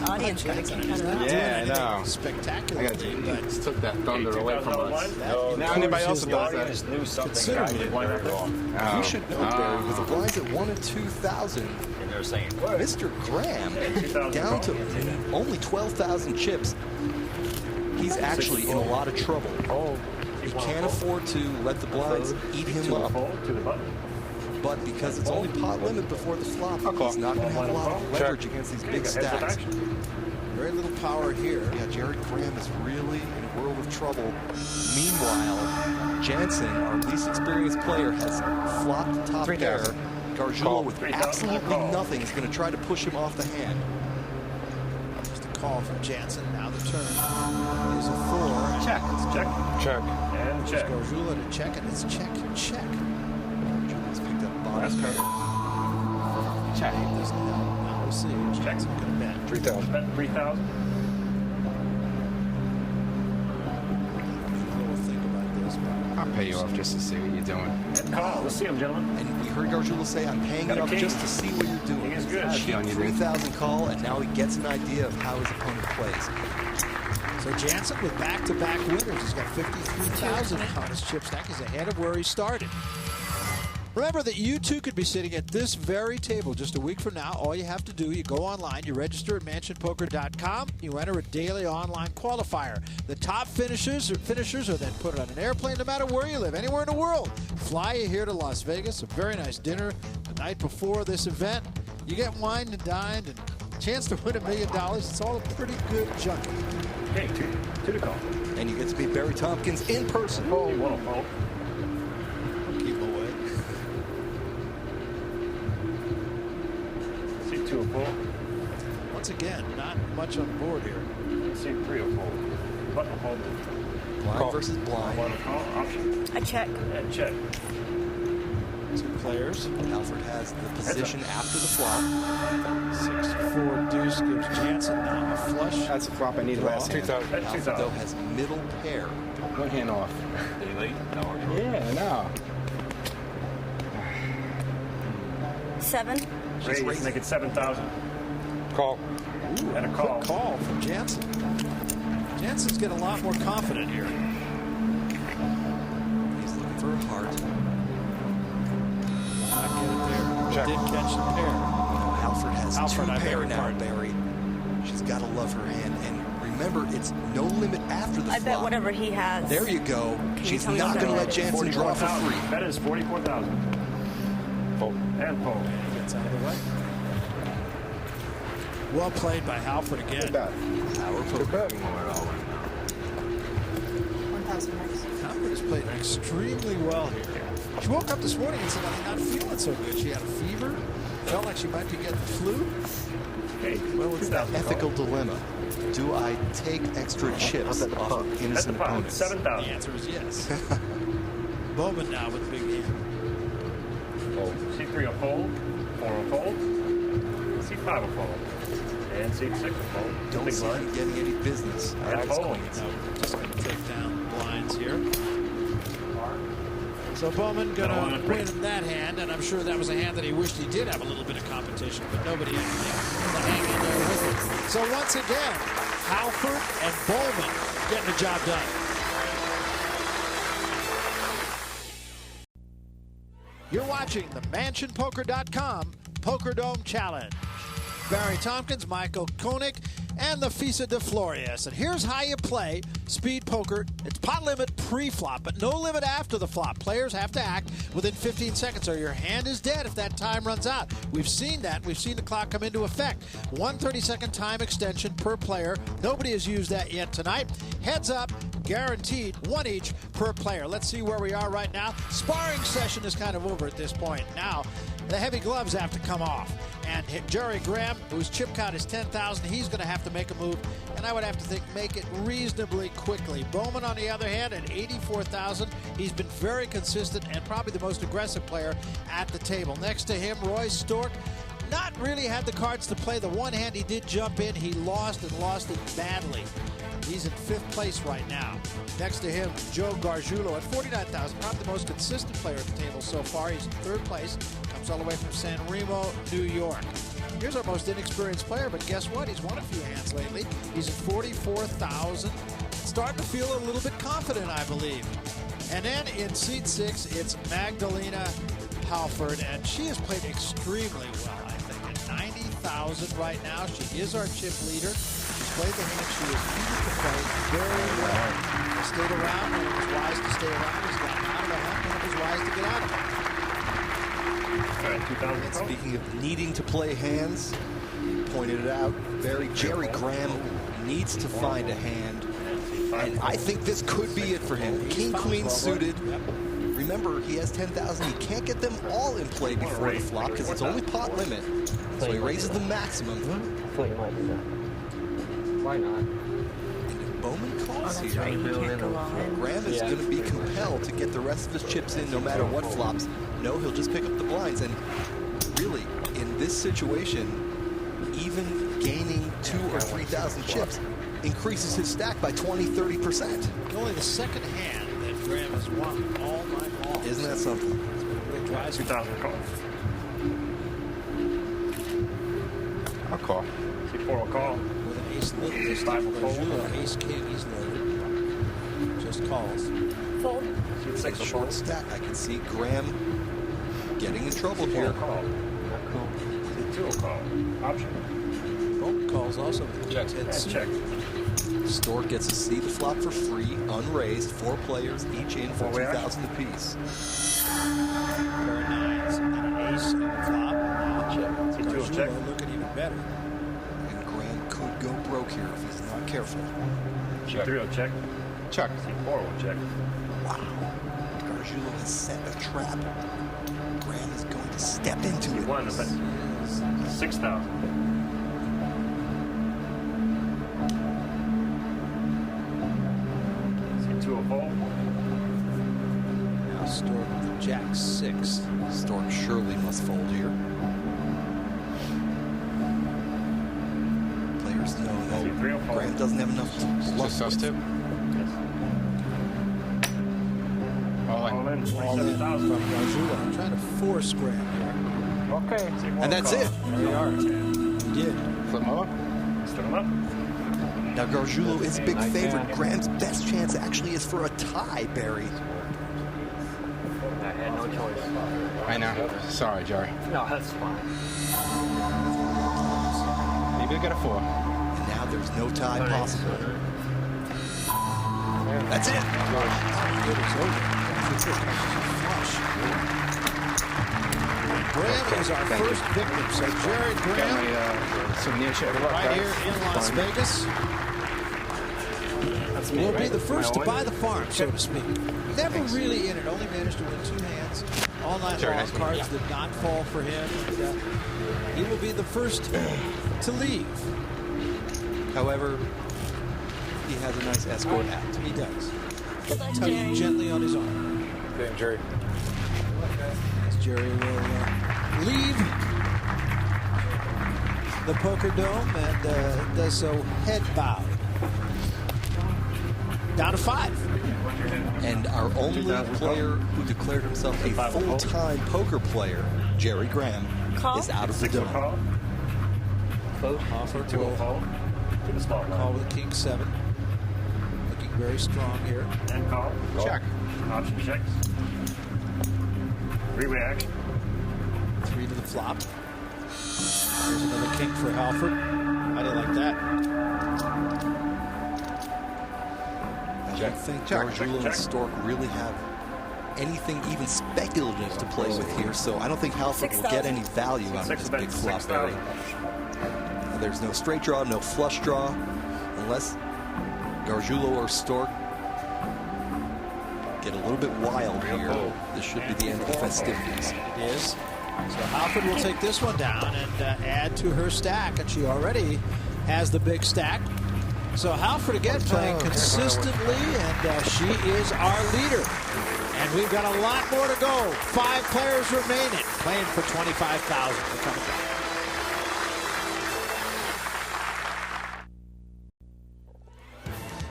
Audience got to get out of that. Yeah, I know. Spectacularly, but Just took that thunder away from us. that, Now of anybody course, else is does not that. Knew something. considerably better. You should know, Barry, with the blinds at 1 and 2,000, And they're saying, Mr. Graham, down to only 12,000 chips. He's actually in a lot of trouble. He can't afford to let the blinds eat him up. to the button. But because it's only pot limit before the flop, he's not going to have a lot of leverage against these big stacks. Very little power here. Yeah, Jared Graham is really in a world of trouble. Meanwhile, Jansen, our least experienced player, has flopped the top pair. Gargiulo, with absolutely nothing, is going to try to push him off the hand. Just a call from Jansen. Now the turn is a 4. Check. Check. Check. And check. Gargiulo to check, and it's check, check. Gargiulo's picked up bottom pair. Check. Doesn't help. Now we'll see. Jansen going to bet. 3,000. Bet 3,000. We'll think about this. But I'll pay you off just to see what you're doing. And call. Let's see him, gentlemen. And we heard Gargiulo say, I'm paying it Got a up king. just to see what you're doing. King is good. Cheap 3,000 call, and now he gets an idea of how his opponent plays. So Jansen with back-to-back winners. He's got 53,000 on his chip stack. He's ahead of where he started. Remember that you too could be sitting at this very table just a week from now. All you have to do, you go online, you register at MansionPoker.com, you enter a daily online qualifier. The top finishers are then put on an airplane no matter where you live, anywhere in the world. Fly you here to Las Vegas, a very nice dinner the night before this event. You get wined and dined and a chance to win $1 million. It's all a pretty good junket. Okay, two to call. And you get to meet Barry Tompkins in person. You want to fold. Keep away. See 2 or 4. Once again, not much on board here. See 3 or 4. Button fold. Blind versus blind. One call. Option. I check. And check. 2 players. Alfred has the position after the flop. 6-4 deuce gives Jansen now a flush. That's a flop I needed last hand. 2,000. Bet Alfred, 2,000. though, has middle pair. One hand off. Did he lead? No. Yeah, no. 7. Raise. Make it 7,000. Call. And a call. Quick call from Jansen. Jansen's getting a lot more confident here. He's looking for a heart. Not get it there. Check. Did mentioned pair. Halford has Halford, I two beg pair your now, pardon. Barry. She's got to love her hand. And remember, it's no limit after the I flop. bet whatever he has. There you go. you She's tell me not what going to that let is? Jansen draw for 44,000. free. That is 44,000. Fold. And fold. Gets out of the way. Well played by Halford again. Power poker. Halford has played extremely well here. She woke up this morning and said, I'm not feeling so good. She had a fever. Felt like she might be getting the flu. Okay. Well, it's that 2,000. ethical dilemma. Do I take extra chips off of That's the innocent pot. opponents? 7,000. The answer is yes. Bowman now with big hand. Fold. C3 will fold. 4 will fold. C5 will fold. And C6 will fold. Don't Big see blind. him getting any business. And Alex fold. Queens. No, just going to take down blinds here. So Bowman going to win in that hand, and I'm sure that was a hand that he wished he did have a little bit of competition, but nobody had to hang in there with it. So once again, Halford and Bowman getting the job done. You're watching the MansionPoker.com Poker Dome Challenge. Barry Tompkins, Michael Koenig, and the Fisa de Florias. And here's how you play speed poker. It's pot limit pre-flop, but no limit after the flop. Players have to act within 15 seconds or your hand is dead if that time runs out. We've seen that. We've seen the clock come into effect. 1 30-second time extension per player. Nobody has used that yet tonight. Heads up, guaranteed, 1 each per player. Let's see where we are right now. Sparring session is kind of over at this point. Now, the heavy gloves have to come off. And Jerry Graham, whose chip count is 10,000, he's going to have to make a move. And I would have to think make it reasonably quickly. Bowman, on the other hand, at 84,000, he's been very consistent and probably the most aggressive player at the table. Next to him, Roy Stork, not really had the cards to play. The one hand he did jump in, he lost and lost it badly. He's in 5th place right now. Next to him, Joe Gargiulo at 49,000, probably the most consistent player at the table so far. He's in 3rd place, comes all the way from San Remo, New York. Here's our most inexperienced player, but guess what? He's won a few hands lately. He's at 44,000, starting to feel a little bit confident, I believe. And then in seat 6, it's Magdalena Halford, and she has played extremely well, I think. At 90,000 right now, she is our chip leader. She's played the hand she was needed to play very well. He stayed around when it was wise to stay around. He's gotten out of the hunt when it was wise to get out of it. All right, 2,000. And speaking of needing to play hands, you pointed it out, Jerry Graham needs to find a hand. And I think this could be it for him. King, queen suited. Remember, he has 10,000. He can't get them all in play before the flop because it's only pot limit. So he raises the maximum. Thought you might do that. Why not? And if Bowman calls That's here, right, he can't go all in. Graham is going to be compelled to get the rest of his chips in no matter what flops. No, he'll just pick up the blinds. And really, in this situation, even gaining 2,000 or 3,000 chips increases his stack by 20-30%. Only the second hand that Graham has won all night long. Isn't that something? 2,000 call. I'll call. C4 will call. With an ace little this C5 time, will fold. Gargiulo, ace king, he's loaded. Just calls. Fold. C6 will Short fold. stack. I can see Graham getting in trouble C4 here. will call. C2 will call. Option. Bowman calls also with the Jets head And suited. check. Stork gets to see the flop for free, unraised. 4 players each in for 2,000 apiece. Pair of nines and an ace on the flop. Now C2 will check. Gargiulo looking even better. And Graham could go broke here if he's not careful. C3 will check. Check. C4 will check. Wow. Gargiulo has set a trap. Graham is going to step into it. C1 will bet 6,000. C2 will fold. Now Stork with the Jack 6. Stork surely must fold here. Players know C3 will that fold. Graham doesn't have enough luck. Just us two. Yes. All All in. in. All in from 27,000. Gargiulo. I'm trying to force Graham here. Okay. C4 And that's will it. call. There we are. He did. Flip him over. Stood him up. Now Gargiulo is big favorite. Graham's best chance actually is for a tie, Barry. I had no choice. I know. Sorry, Jerry. No, that's fine. Maybe I got a 4. And now there's no tie possible. That's it. Graham is our first victim. So Jerry Graham, Souvenir check. right here in Las Vegas, will be the first to buy the farm, so to speak. Never really in it. Only managed to win 2 hands all night long. Cards did not fall for him. He will be the first to leave. However, he has a nice escort hat. He does. Tugging gently on his arm. Hey, Jerry. As Jerry will leave the Poker Dome and does so head bowed. Down to 5. And our only player who declared himself a full-time poker player, Jerry Graham, is out of the dome. Offer Two will call. To the small call blind. with a King 7. Looking very strong here. And call. Check. Option checks. Reaction. 3 to the flop. There's another king for Halford. How do you like that? I don't think Gargiulo and Stork really have anything even speculative to play with here, so I don't think Halford will get any value out of this big flop area. There's no straight draw, no flush draw, unless Gargiulo or Stork get a little bit wild here. This should be the end of the festivities. It is. So Halford will take this one down and add to her stack, and she already has the big stack. So Halford again playing consistently, and she is our leader. And we've got a lot more to go. 5 players remaining, playing for $25,000.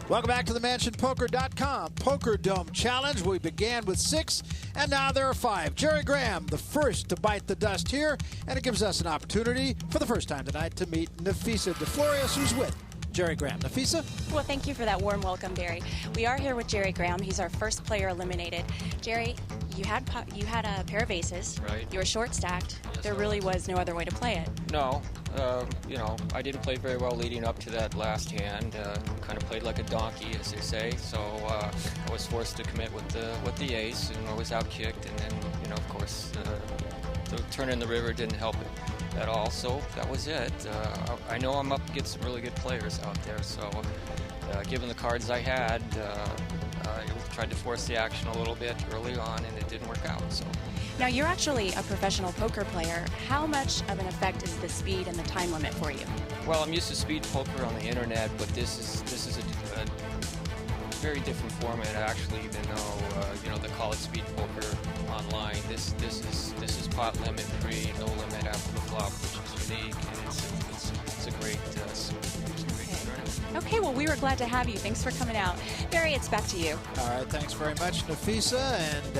Welcome back to the MansionPoker.com Poker Dome Challenge. We began with 6, and now there are 5. Jerry Graham, the first to bite the dust here, and it gives us an opportunity for the first time tonight to meet Nafisa DeFlorius, who's with Jerry Graham. Nafisa? Well, thank you for that warm welcome, Barry. We are here with Jerry Graham. He's our first player eliminated. Jerry, you had a pair of aces. Right. You were short stacked. There really was no other way to play it. No, you know, I didn't play very well leading up to that last hand. Kind of played like a donkey, as they say. So I was forced to commit with the ace, and I was outkicked. And then, you know, of course, the turn in the river didn't help it at all. So that was it. I know I'm up against some really good players out there. So given the cards I had, I tried to force the action a little bit early on, and it didn't work out. So. Now, you're actually a professional poker player. How much of an effect is the speed and the time limit for you? Well, I'm used to speed poker on the internet, but this is a very different format actually, even though you know, they call it speed poker online. This is pot limit free, no limit after the flop, which is unique, and it's a great tournament. Okay, well, we were glad to have you. Thanks for coming out. Barry, it's back to you. All right, thanks very much, Nafisa. And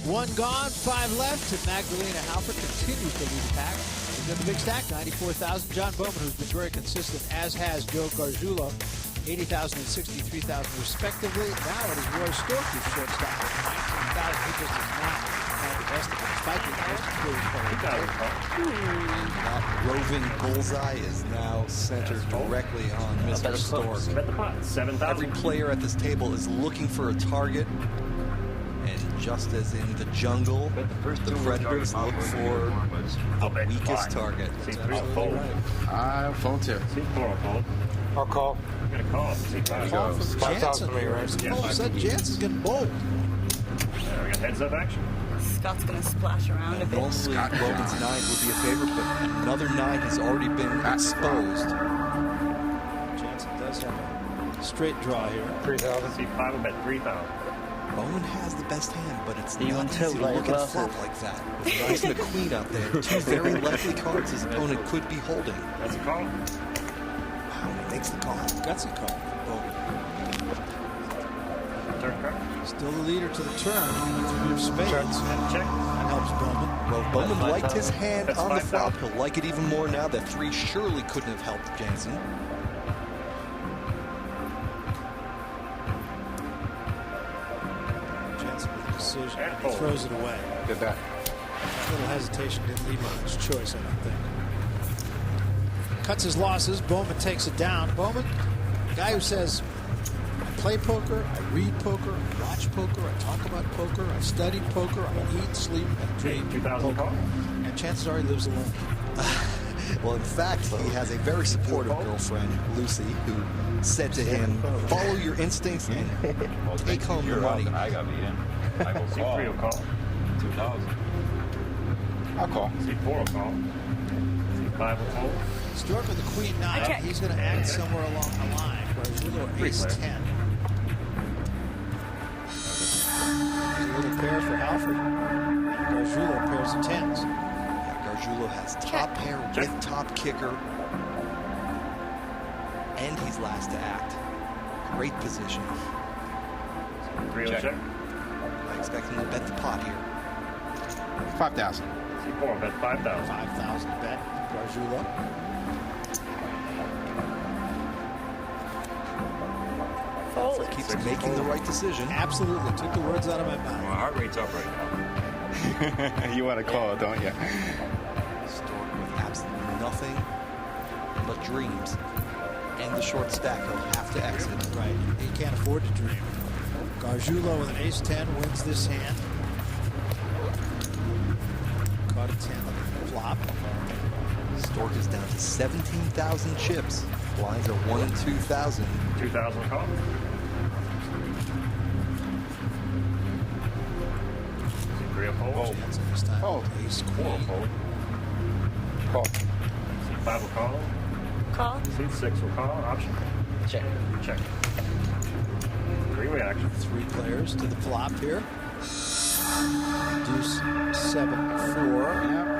1 gone, 5 left, and Magdalena Halford continues to lead the pack. He's got the big stack, 94,000. John Bowman, who's been very consistent, as has Joe Gargiulo, 80,000 and 63,000 respectively. Now it is Roy Stork who's short stack with 19,000. He just is not had the best of it, despite being the most experienced player. That roving bullseye is now centered directly on Mr. Stork. Bet the pot, 7,000. Every player at this table is looking for a target, and just as in the jungle, the predators look for the weakest target. C3 fold. I fold 2. C4 fold. I'll call. I'm gonna call. C5 Call goes. from 5,000 Jansen. for me, right? All of a sudden, Jansen's getting bold. Yeah, we got heads up action. Scott's going to splash around a bit. Normally, Roman's 9 would be a favorite, but another 9 has already been exposed. Jansen does have a straight draw here. 3,000. C5 will bet 3,000. Bowman has the best hand, but it's Even not tilt easy to like look at a glasses. flop like that. With the Ace and the Queen out there, 2 very likely cards his opponent could be holding. That's a call. Wow, he makes the call. Gutsy call. Bowman. Turn card. Still the leader to the turn. 3 of spades. And check. That helps Bowman. Well, Bowman That's liked his hand That's on the flop. 5,000. He'll like it even more now. That 3 surely couldn't have helped Jansen. Jensen with the decision. He throws it away. Did that. A little hesitation didn't leave him much choice, I don't think. Cuts his losses. Bowman takes it down. Bowman, guy who says, I play poker, I read poker, I watch poker, I talk about poker, I study poker, I eat, sleep, and dream 2,000 poker. And chances are he lives alone. Well, in fact, he has a very supportive girlfriend, Lucy, who said to him, follow your instincts and take home your money. I got beat in. I will call. C3 will call. 2,000. I'll call. C4 will call. C5 will fold. Stork with the queen 9. He's going to act somewhere along the line. Gargiulo ace 10. A little pair for Halford. Gargiulo pairs of 10s. Gargiulo has top pair with top kicker. And he's last to act. Great position. C3 will check. I expect him to bet the pot here. 5,000. C4 bet 5,000. 5,000 bet. Gargiulo. Keeps making the right decision. Absolutely. Took the words out of my mouth. My heart rate's up right now. You want to call, don't you? Stork with absolutely nothing but dreams. And the short stack he'll have to exit. Right. He can't afford to dream. Gargiulo with an ace 10 wins this hand. Caught a 10 on the flop. Stork is down to 17,000 chips. Blinds are 1 and 2,000. 2,000 call. C3 will fold. Jensen this time. Fold. Ace C4 will queen. fold. Call. C5 will call. Call. C6 will call. Option. Check. Check. Three-way action. 3 players to the flop here. Deuce 7-4.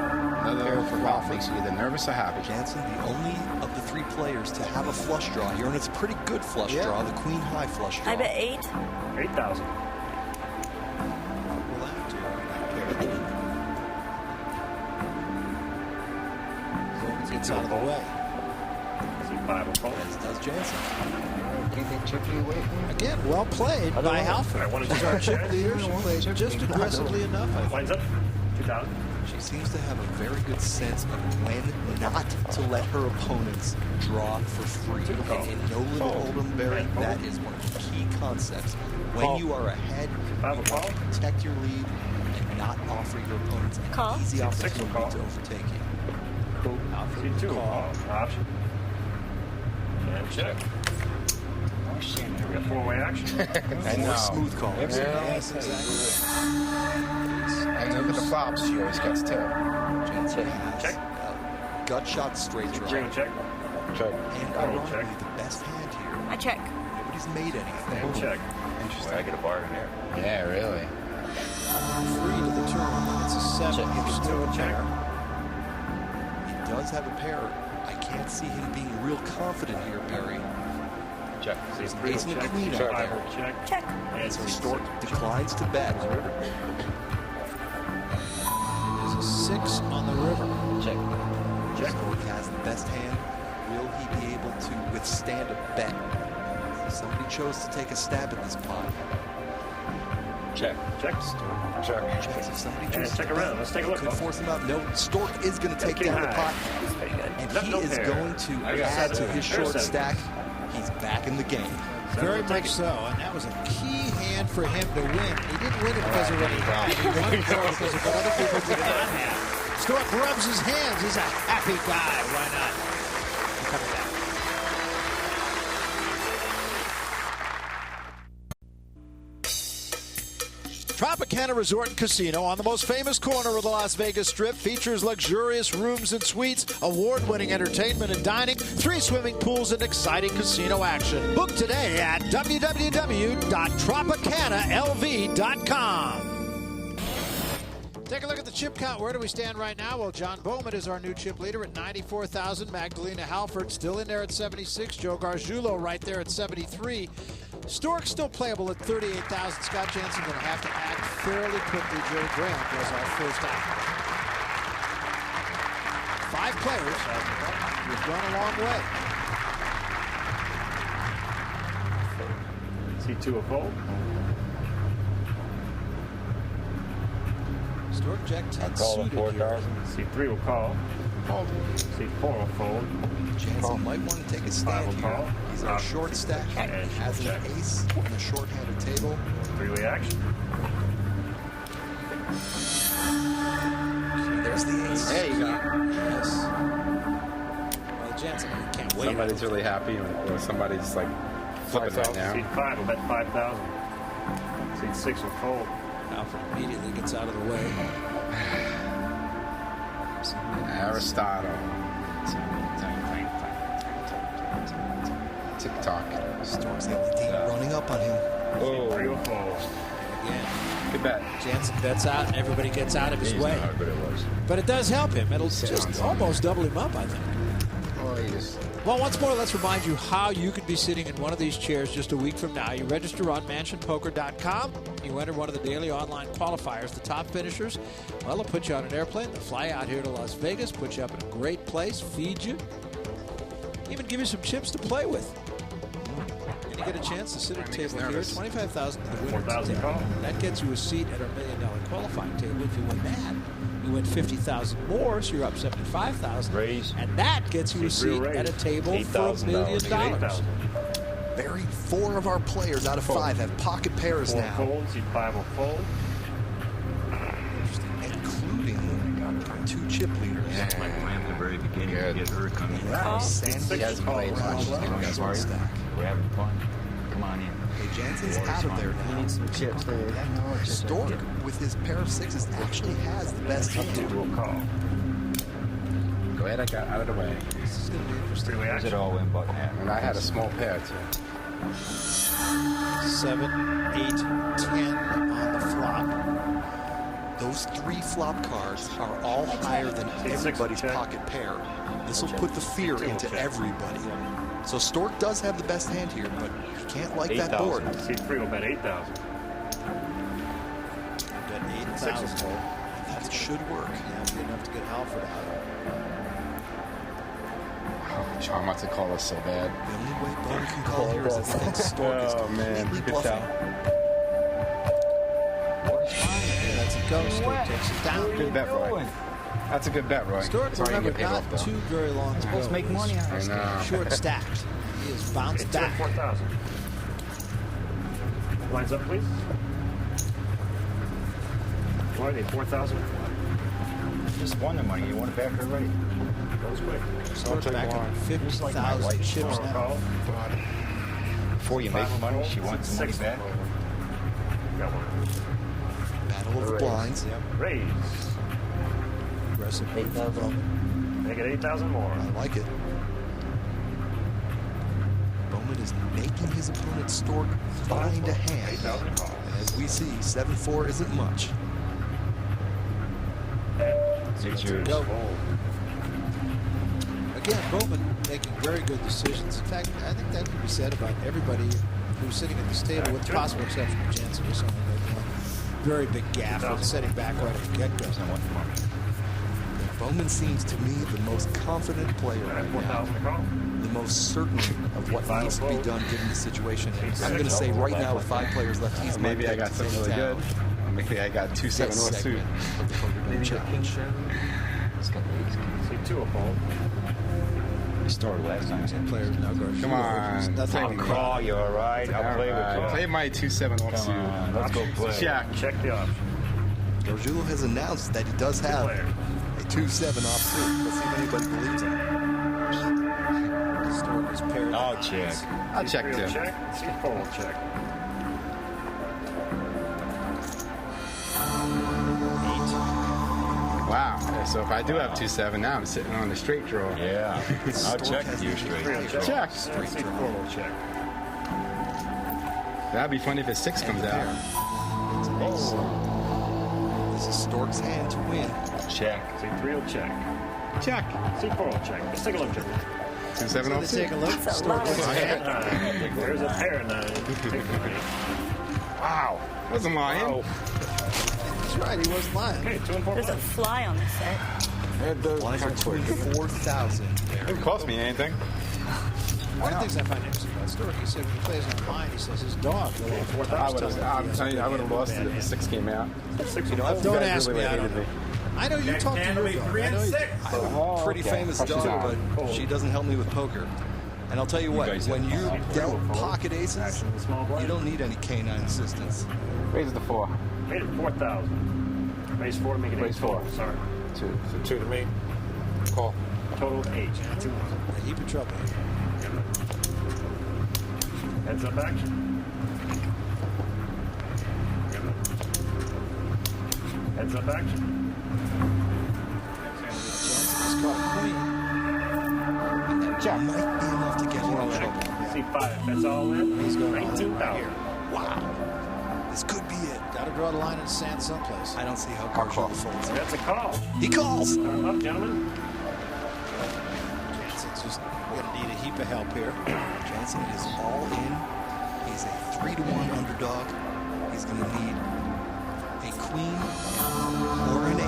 Another Pair one for for Ralphie. Makes you either nervous or happy. Jansen, the only of the 3 players to have a flush draw here, and it's a pretty good flush draw, the queen high flush draw. I bet 8. 8,000. We'll have to. Bowman gets out of the way. C5 will fold. As does Jansen. Do you think Chippy waiting? Again, well played by Halford. I wanted to She's our check. chip leader. She played just aggressively enough, I think. Lines up. 2,000. She seems to have a very good sense of when not to let her opponents draw for free. And in No Limit Hold'em, Barry, that is one of the key concepts. When you are ahead, you want to protect your lead and not offer your opponents an easy C6 opportunity will call. to overtake you. Cool. C2 will call. Option. And check. We got 4-way action. I know. Smooth call. Yes, exactly. And look at the flops. She always gets 2. Jansen has Check. a gut shot straight draw. Green check. Check. And ironically, the best hand here. I check. Nobody's made anything. And check. Interesting. I get a bargain there. Yeah, really. Free to the turn. It's a 7. He's still a Check. pair. He does have a pair. I can't see him being real confident here, Barry. Check. Ace C3 and will a check. queen out C5 there. will check. Check. And So C6 Stork declines to bet. There's a 6 on the river. Check. Stork has the best hand. Will he be able to withstand a bet? Somebody chose to take a stab at this pot. Check. Check. Check. Checks if somebody And chooses check to around. bet. Let's take a look, Could folks. force him out. No, Stork is going to take King down the high. pot. That's pretty good. And Left he no is pair. going to I got add to seven. his Pair short seven. stack. He's back in the game. Very much so, and that was a key hand for him to win. He didn't win it because of what he had. He won it because of what other people did not have. Stork rubs his hands. He's a happy guy. Why not? We're coming back. Tropicana Resort and Casino on the most famous corner of the Las Vegas Strip features luxurious rooms and suites, award-winning entertainment and dining, 3 swimming pools, and exciting casino action. Book today at www.tropicanalv.com. Take a look at the chip count. Where do we stand right now? Well, John Bowman is our new chip leader at 94,000. Magdalena Halford still in there at 76. Joe Gargiulo right there at 73. Stork still playable at 38,000. Scott Jansen going to have to act fairly quickly. Jerry Graham does our first out. 5 players. We've gone a long way. C2 will fold. Stork Jack 10 I'll call the suited 4,000. C3 will call. C4 will fold. Jansen might want to take a stand here. He's our short stack. And Has an ace on a short-handed table. Three-way action. There's the ace. There you go. Yes. Well, Jansen can't wait. Somebody's really happy, or somebody's like flipping right now. C5 will bet 5,000. C6 will fold. Alfred immediately gets out of the way. Aristotle. TikTok. Stork's got the team running up on him. C3 will fold. Again, Good bet. Jansen bets out, and everybody gets out of his way. How good it was. But it does help him. It'll just almost double him up, I think. Oh, he just... Well, once more, let's remind you how you could be sitting in one of these chairs just a week from now. You register on mansionpoker.com. You enter one of the daily online qualifiers. The top finishers, well, they'll put you on an airplane. They'll fly out here to Las Vegas, put you up in a great place, feed you, even give you some chips to play with. And you get a chance to sit at a table here, $25,000 to the winner. 4,000 call. That gets you a seat at our $1 million qualifying table. If you win that, you win $50,000 more, so you're up $75,000. Raise. And that gets you a seat at a table for $1 million. $8,000. Barry, 4 of our players out of 5 have pocket pairs 4 now, folds. C5 will fold. including 2 chip leaders. That's my plan at the very beginning to get her coming. Sandy has played That's one stack. We're having fun. Come on in. Hey, Jansen's out of there now. Some chips there. Stork, with his pair of 6s, actually has the best hand. C2 will call. Go ahead, I got out of the way. This is going to be interesting. Three-way Where's it action. all in button at? And I had a small pair, too. 7, 8, 10 on the flop. Those 3 flop cards are all higher than everybody's check. pocket pair. This will put the fear into everybody. So Stork does have the best hand here, but he can't like that board. C3 will bet 8,000. Bet 8,000. I think it should work. Yeah, be enough to get Alfred out. Sean wants to call us so bad. The only way Bowman can call here is if Stork is completely bluffing. That's a go. Stork takes it down. Good bet, Roy. That's a good bet, Roy. Stork, Sorry you remember, get paid not off, though. too very long to go. Let's make money on I this. know. Short stacked. He has bounced C2 back. 4,000. Lines up, please. Why need 4,000? Just won the money. You want it back already? Goes quick. Stork's back on 50,000 chips now. Call. Before you make money, she wants the money back. Got one. Battle of the blinds. Raise. Aggressive move for Bowman. Make it 8,000 more. I like it. Bowman is making his opponent Stork find a hand. 8,000 call. And as we see, 7-4 isn't much. It's yours. Go. Again, Bowman making very good decisions. In fact, I think that can be said about everybody who's sitting at this table, with the possible exception of Jansen, who's only made one very big gaffe with setting back right at the get-go. Bowman seems to me the most confident player right now. 4,000 to call. The most certain of what needs to be done given the situation. I'm going to say right now with 5 players left, he's Maybe I got to something take really down good. Maybe I got 2-7 this North suit. segment of the Poker Game Challenge. C2 will fold. We started last time. Players now Gargiulo. Come on. Nothing I'll to call you, all right? I'll play with you. Play my 2-7 off Come on, suit. let's go play. Check. Check the option. Gargiulo has announced that he does have Player. a 2-7 offsuit. Let's see if anybody believes him. Stork is paired. I'll check. I'll check, C3 will too. check. C4 will check. 8. Wow. So if I do have 2-7, now I'm sitting on the straight draw. Yeah. I'll check with you straight. C3 will check. Check. And C4 will check. That'd be funny if a 6 comes out. This is Stork's hand to win. Check. C3 will check. Check. C4 will check. Let's take a look, Jimmy. 2-7 off Let's suit. take a look. Stork is ahead. There's a pair of 9. Take the money. Wow. Wasn't lying. That's right, he wasn't lying. Okay, 2 and 4. There's a fly on the set. Blinds are 24,000. It didn't cost me anything. One of the things I find interesting about Stewart, he said when he plays online, he says his dog. I'm telling you, I would have lost it if the 6 came out. Don't ask me. I don't know. I know you talk to your dog. 3 and 6. I have a pretty famous dog, but she doesn't help me with poker. And I'll tell you what, when you dealt pocket aces, you don't need any canine assistance. Raise the 4. Made it 4,000. Raise 4 to make it 8. 4. Sorry. 2. So 2 to me. Call. Total of 8. A heap of trouble here. Heads up action. Heads up action. Jansen's caught a queen. Jack might be enough to get him in trouble. C5. That's all in. He's going 19,000. Wow. This could be it. Got to draw the line in the sand someplace. I don't see how Gargiulo folds. That's a call. He calls. Arm up, gentlemen. Jansen's just going to need a heap of help here. Jansen is all in. He's a 3-to-1 underdog. He's going to need a queen or an 8.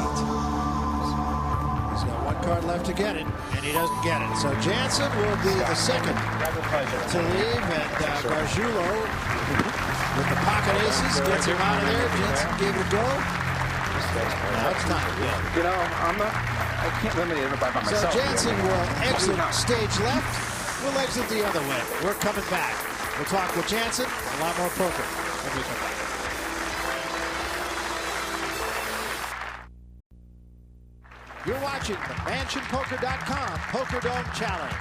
He's got one card left to get it, and he doesn't get it. So Jansen will be the second to leave, and Gargiulo, with the pocket aces, gets him out of there. Jansen gave it a go. Now it's time. You know, I can't limit it by myself. So Jansen will exit stage left. We'll exit the other way. We're coming back. We'll talk with Jansen. A lot more poker when we come back. You're watching the MansionPoker.com Poker Dome Challenge.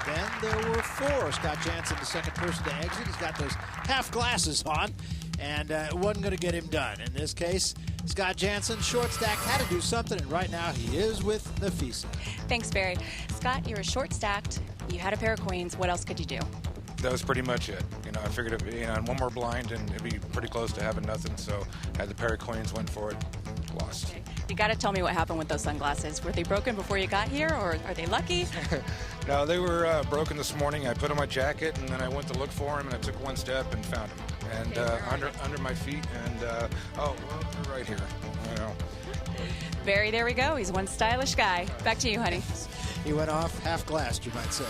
Then there were 4. Scott Jansen, the second person to exit. He's got those half glasses on, and it wasn't going to get him done. In this case, Scott Jansen, short stack, had to do something, and right now he is with Nafisa. Thanks, Barry. Scott, you were short stacked. You had a pair of queens. What else could you do? That was pretty much it. You know, I figured it'd be, one more blind and it'd be pretty close to having nothing. So had the pair of queens, went for it, lost. Okay. You got to tell me what happened with those sunglasses. Were they broken before you got here, or are they lucky? No, they were broken this morning. I put on my jacket and then I went to look for them, and I took one step and found them. And under my feet, and oh, well, they're right here. I know. Barry, there we go. He's one stylish guy. Back to you, honey. He went off half-glassed, you might say.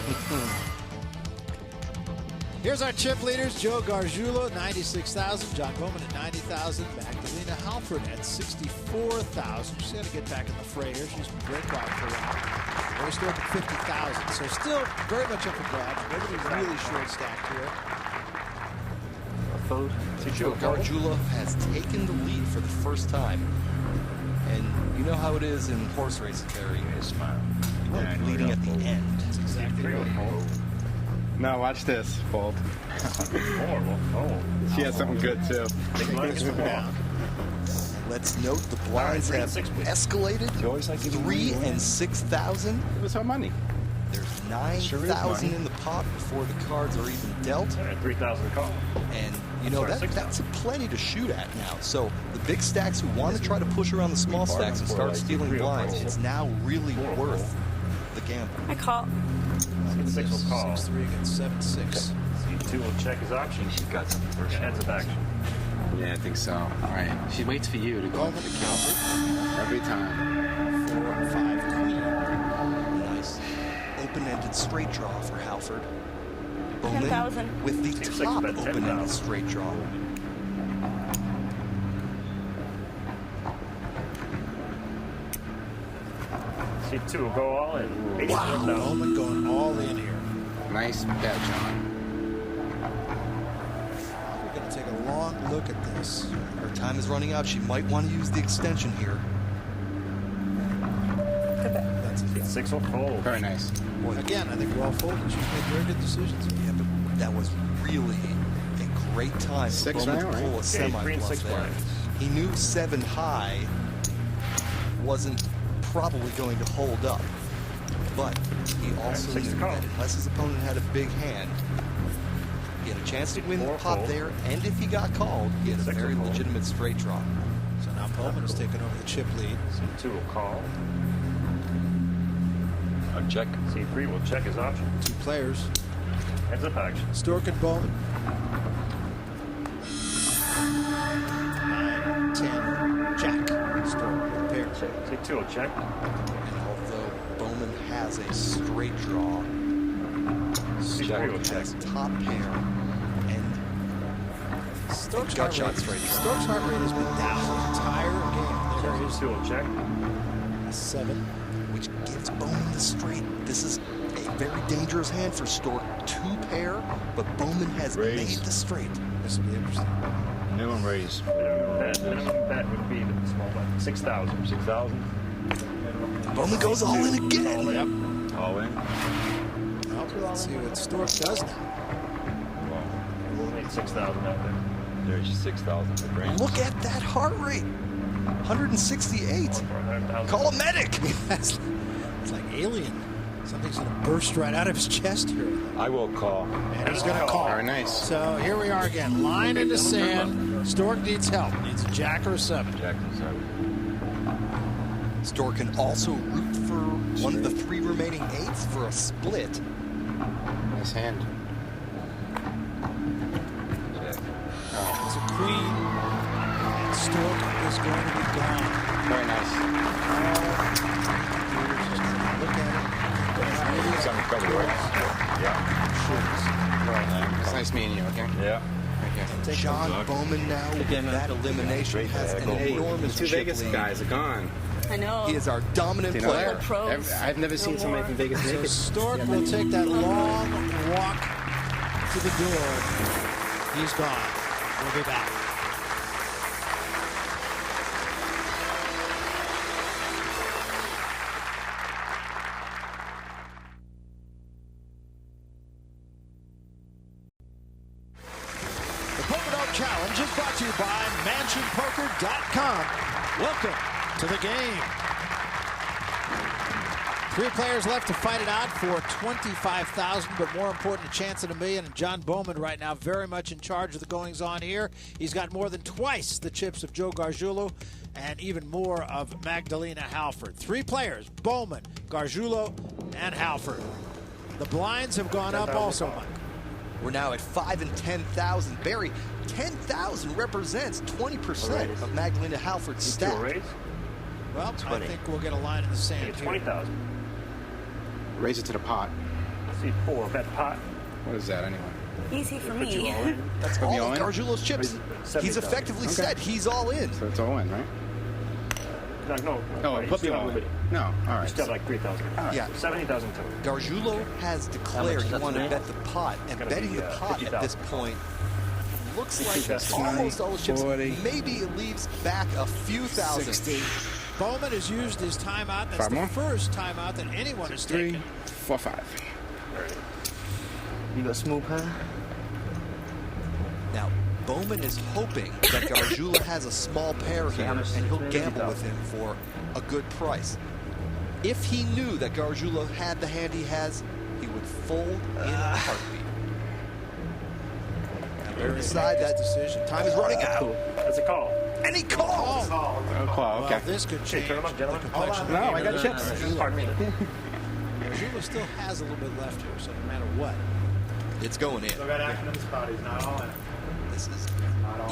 Here's our chip leaders. Joe Gargiulo, 96,000. John Bowman at 90,000. Magdalena Halford at 64,000. She's got to get back in the fray here. She's been very quiet for a while. We're still at 50,000. So still very much up for grabs. Nobody really short stacked here. Joe Gargiulo has taken the lead for the first time. And you know how it is in horse racing, Terry. You want to be leading at the end. That's exactly right. No, watch this, fold. She has something good, too. Let's note the blinds have escalated. 3 and 6,000. It was her money. There's 9,000 in the pot before the cards are even dealt. 3,000 call. And you know that's plenty to shoot at now. So the big stacks who want to try to push around the small stacks and start stealing blinds, it's now really worth the gamble. I call. 6 will call. 6-3 against 7-6. C2 will check his option. She's got something for sure. Heads of action. Yeah, I think so. All right. She waits for you to go into the counter. Every time. 4 and 5 queen. Nice open-ended straight draw for Halford. 10,000. With the top open-ended straight draw. C2 will go all in. Wow, Bowman going all in here. Nice bet, John. We're going to take a long look at this. Her time is running out. She might want to use the extension here. That's it. 6 will fold. Very nice. Boy, again, I think we're all folding. She's made very good decisions. Yeah, but that was really a great time for Bowman to pull a semi-bluff there. He knew 7 high wasn't probably going to hold up, but he also knew that unless his opponent had a big hand, he had a chance to win the pot there, and if he got called, he had a very legitimate straight draw. So now Bowman is taking over the chip lead. C2 will call. Check. C3 will check his option. 2 players. Heads up action. Stork and Bowman. 9, 10, Jack. Stork with a pair. C2 will check. And although Bowman has a straight draw, Stork has top pair, and Stork's gut heart shots rate, right here. Stork's heart rate has been down the entire game. There Just do a check. is 7. Which gives Bowman the straight. This is a very dangerous hand for Stork. 2 pair, but Bowman has made the straight. This will be interesting. Minimum raise. Minimum bet would be the small bet. 6,000. 6,000. Bowman goes all in again. Yep. All in. Well, let's see what Stork does now. We'll need 6,000 out there. There's your 6,000 for grand. Look at that heart rate. 168. Call a medic. It's like alien. Something's going to burst right out of his chest here. I will call. And he's going to call. Very nice. So here we are again. Line in the sand. Stork needs help. Needs a jack or a 7. Jack and 7. Stork can also root for one of the 3 remaining 8s for a split. Nice hand. It's a queen. And Stork is going to be gone. Very nice. Look at it. It's on the cover, right? Yeah. It's nice meeting you, okay? Yeah. Okay. John Bowman now with that elimination has an enormous The 2 chip Vegas lead. guys are gone. I know. He is our dominant You know player. that? Pros. I've never seen somebody from Vegas make So it. Stork will take that long walk to the door. He's gone. We'll be back. The Poker Dome Challenge is brought to you by MansionPoker.com. Welcome to the game. 3 players left to fight it out for $25,000, but more important, a chance at $1 million. And John Bowman right now very much in charge of the goings-on here. He's got more than twice the chips of Joe Gargiulo and even more of Magdalena Halford. 3 players, Bowman, Gargiulo, and Halford. The blinds have gone up also, Mike. We're now at 5 and 10,000. Barry, 10,000 represents 20% of Magdalena Halford's stack. Well, I think we'll get a line in the sand here. 20,000. Raise it to the pot. See 4 bet pot. What is that anyway? Easy for Put you me. all in. That's Put me all all of in? Gargiulo's chips. 70,000. He's effectively said he's all in. So it's all in, right? No. Oh, put me all in. No, all You right. still have like 3,000. Yeah. 70,000 total. Gargiulo has declared he wanted to bet the pot, and gonna betting be, the pot at this 50,000. point looks like 50,000. almost all his chips. 40. Maybe it leaves back a few thousand. 60. Bowman has used his timeout. That's 5 the more? first timeout that anyone has 3, taken. 4, 5. You got small pair? Now, Bowman is hoping that Gargiulo has a small pair here, and he'll gamble with him for a good price. If he knew that Gargiulo had the hand he has, he would fold in a heartbeat. Now, we'll decide that decision. Time is running out. That's a call. And he calls! Call, Well, okay. this could change turn 'em up, the gentlemen. complexion of the No, game. I got chips. Pardon me. Gargiulo still has a little bit left here, so no matter what. It's going in. Still got action in the spot. He's not all in. This is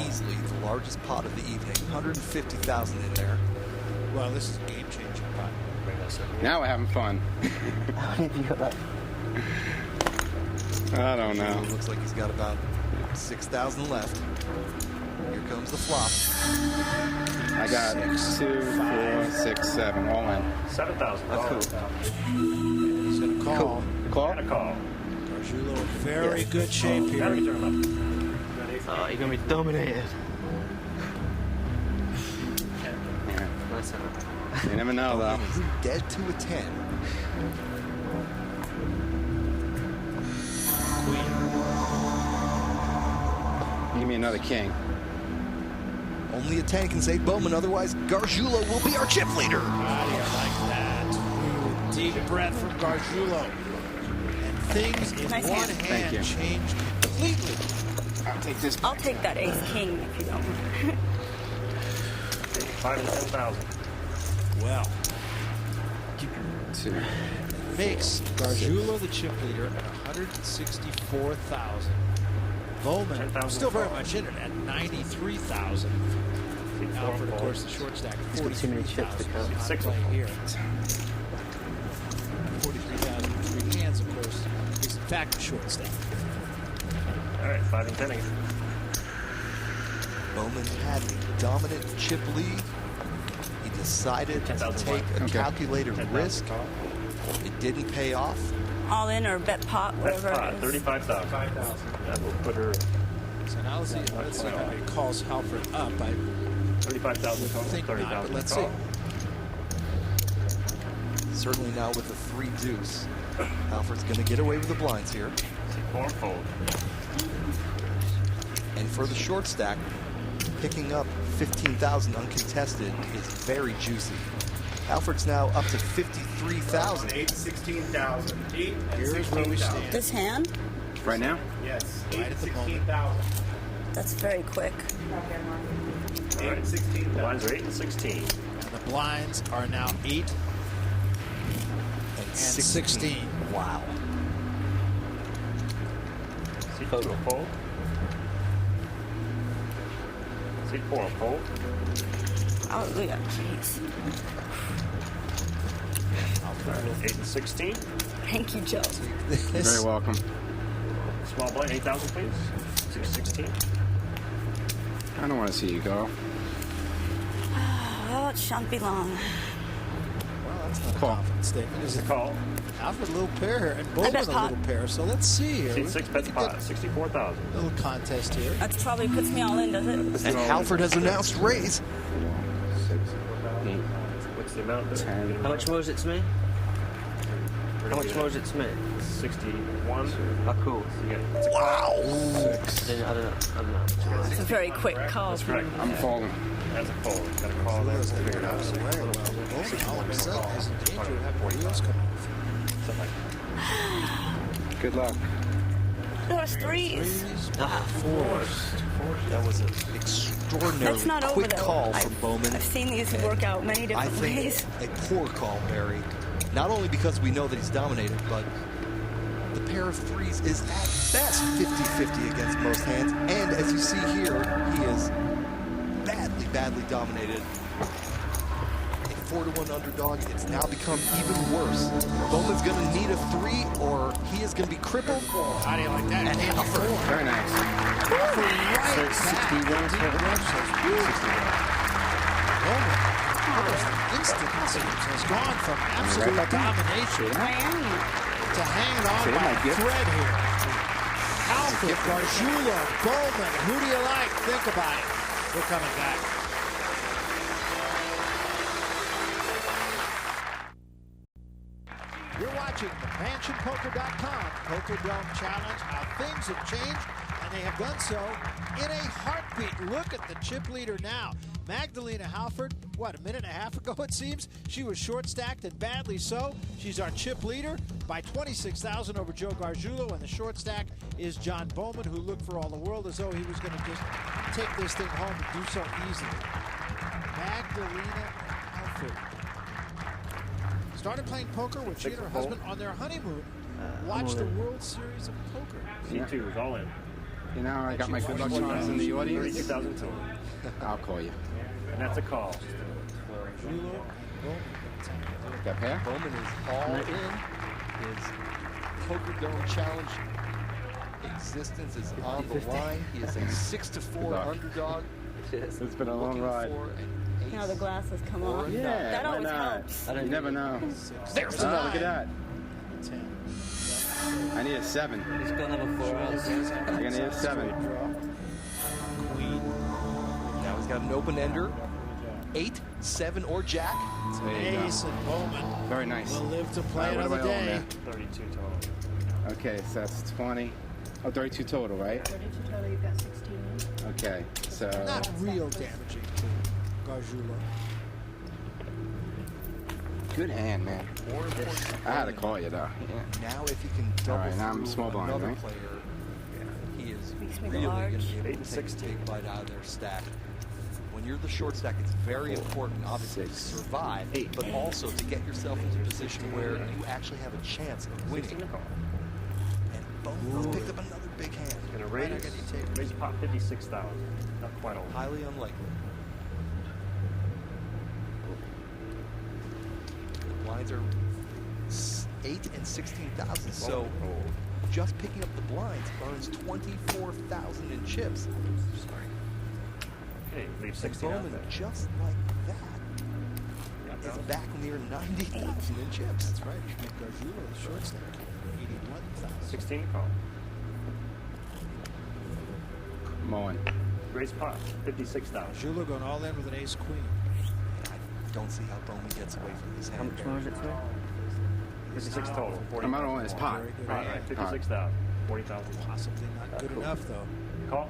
easily the largest pot of the evening. 150,000 in there. Well, this is a game-changing pot. Now we're having fun. How many have you got that? I don't know. Looks like he's got about 6,000 left. Here comes the flop. I got 2, 4, 6, 7, all in. 7,000. That's cool. He's going to call. Call? And a call. Gargiulo in very good shape Now here. we turn 'em up. Oh, you're going to be dominated. Yeah. Nice hand. You never know, though. Bowman is dead to a 10. Give me another king. Only a 10 can save Bowman, otherwise Gargiulo will be our chip leader. How do you like that? Ooh, deep breath from Gargiulo. And things in Nice one hand. hand you. changed completely. I'll take this. I'll take that ace-king if you don't. 5 and 10,000. Well, 2. makes Gargiulo the chip leader at 164,000. Bowman 10,000 still very much in it at 93,000. Alfred, of course, the short stack. He's got too many chips to count. Not 6 playing here. 43,000 3 hands, of course. He's fact, a short stack. All right, 5 and 10 again. Bowman had a dominant chip lead. He decided to take a calculated risk. It didn't pay off. All in or bet pot, whatever. Bet pot, 35,000. That will put her. So now let's see how he calls Halford up. 35,000 total. Think 30,000. not, but let's see. Certainly now with the 3 deuce, Halford's going to get away with the blinds here. 4 fold. And for the short stack, picking up 15,000 uncontested is very juicy. Halford's now up to 53,000. 8 16,000. 8 and Here's where we stand. This hand? Right now? Yes. 8 Right at the 16,000. That's very quick. 8 and 16,000. The lines are 8 and 16. And the blinds are now 8 and 16. Wow. See 2 will fold. See 4 will fold. Hallelujah. Jeez. 8 and 16. Thank you, Joe. You're very welcome. Small blind, 8,000, please. 616. I don't want to see you go. Oh, it shan't be long. Well, that's not a Call. confident statement. It's a call. Alfred a little pair here, and I Bowman's bet a pot. little pair. So let's see here. See 6 bets pot, 64,000. A little contest here. That probably puts me all in, does it? And Halford has announced raise. 6, 8, What's the amount? 10. How much more is it to me? How much more is it to me? 61. Oh, cool. Wow. I don't know. It's a very quick call. That's correct. I'm folding. That's a fold. Got a call there. Let's figure it out. So well, Bowman all of a sudden is in danger of having wheels come off. Something like Good luck. There's 3s. Forced. That was an extraordinarily That's not over, quick though. call from Bowman. I've seen these work out many I different think ways. a poor call, Barry. Not only because we know that he's dominated, but the pair of 3s is at best 50-50 against most hands. And as you see here, he is badly, badly dominated. A 4-1 underdog. It's now become even worse. Bowman's going to need a 3 or he is going to be crippled. How do you like that? And Halford. Very nice. Right 61. almost instantly has gone from absolute domination to hanging on by a thread here. Halford, Gargiulo, Bowman, who do you like? Think about it. We're coming back. You're watching the MansionPoker.com Poker Dome Challenge. How things have changed, and they have done so in a heartbeat. Look at the chip leader now. Magdalena Halford, what, a minute and a half ago it seems? She was short-stacked and badly so. She's our chip leader by 26,000 over Joe Gargiulo, and the short stack is John Bowman, who looked for all the world as though he was going to just take this thing home and do so easily. Magdalena Halford started playing poker with she and her husband on their honeymoon. Watched the World Series of Poker. C2 is all in. You know, I got my good luck charms in the audience. 32,000 total. I'll call you. And that's a call. Got pair? Bowman is all in. His Poker Dome Challenge existence is on the line. He is a 6-4 underdog. It's been a long ride. Now the glasses come off. Yeah, that why always not? helps. You never know. There's Oh, look at that. 10. I need a 7. He's got another 4 hours. I'm gonna need a 7. Queen. Now he's got an open ender. 8, 7, or jack. There you go. Ace and Bowman Very nice. will live to play All right, what another do I owe day. him 32 total. Okay, so that's 20. Oh, 32 total, right? 32 total, you've got 16. Okay, so Not real damaging to Gargiulo. good hand, man. More important, I had to call you though. Yeah. now if he can double right, now I'm through small blind, another right? player, he is Makes me really going large. to be able 8 to and take a 16. big bite out of their stack. When you're the short stack, it's very important, obviously, to survive, but also to get yourself into a position where you actually have a chance of winning. 16 to call. And Bowman picked up another big hand. Gonna Right, raise, I got you taken. raise pot 56,000. Not quite all. Highly unlikely. The blinds are 8 and 16,000, so just picking up the blinds earns 24,000 in chips. Okay, leave 16 out Bowman, there. just like that, is back near 90,000 in chips. That's right. You make Gargiulo the short stack. 81,000. 16 to call. Come on. Raise pot, 56,000. Gargiulo going all in with an ace queen. I don't see how Bowman gets away from this hand. How much more is it, sir? 56 total. 40. I'm out on his pot. Very good. All right, 56,000. 40,000. Possibly not good enough, though. Call.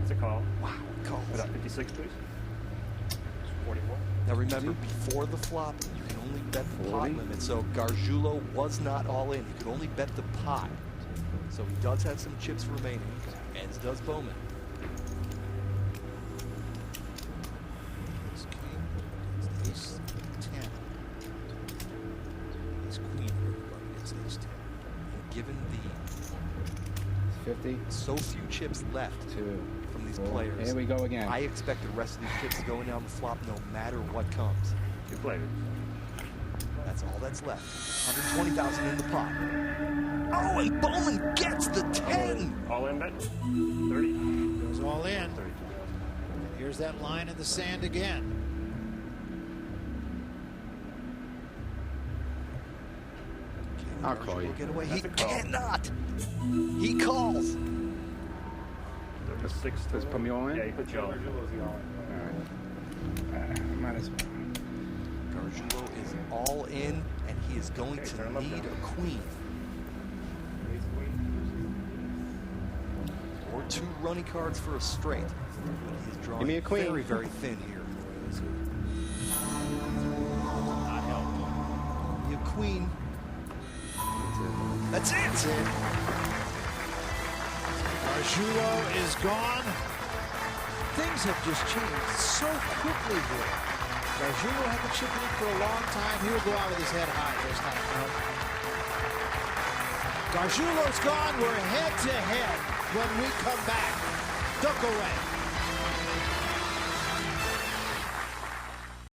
It's a call. Wow, calls. Put up 56, please. 41. Now remember, before the flop, you can only bet the pot limit. So Gargiulo was not all in. He could only bet the pot. So he does have some chips remaining, as does Bowman. Ace king against ace 10. Ace queen against ace 10. And given the 50. so few chips left from these players, Here we go again. I expect the rest of these chips to go down the flop no matter what comes. Two players. That's all that's left. 120,000 in the pot. Oh, and Bowman gets the 10! All in bet. 30. Goes all in. 32,000. Here's that line in the sand again. I'll call you. Get away. That's He a call. cannot. He calls. 36. Does it put me all in? Yeah, you put you all in. All right. Might as well. Gargiulo is all in, and he is going Okay, to turn him up need now. a queen. Or two running cards for a straight. He is drawing Give me a queen. very, very thin here. Not help. Give me a queen. That's it! Gargiulo is gone. Things have just changed so quickly here. Gargiulo had the chip in for a long time. He will go out with his head high this time. Gargiulo's gone. We're head to head when we come back. Don't go away.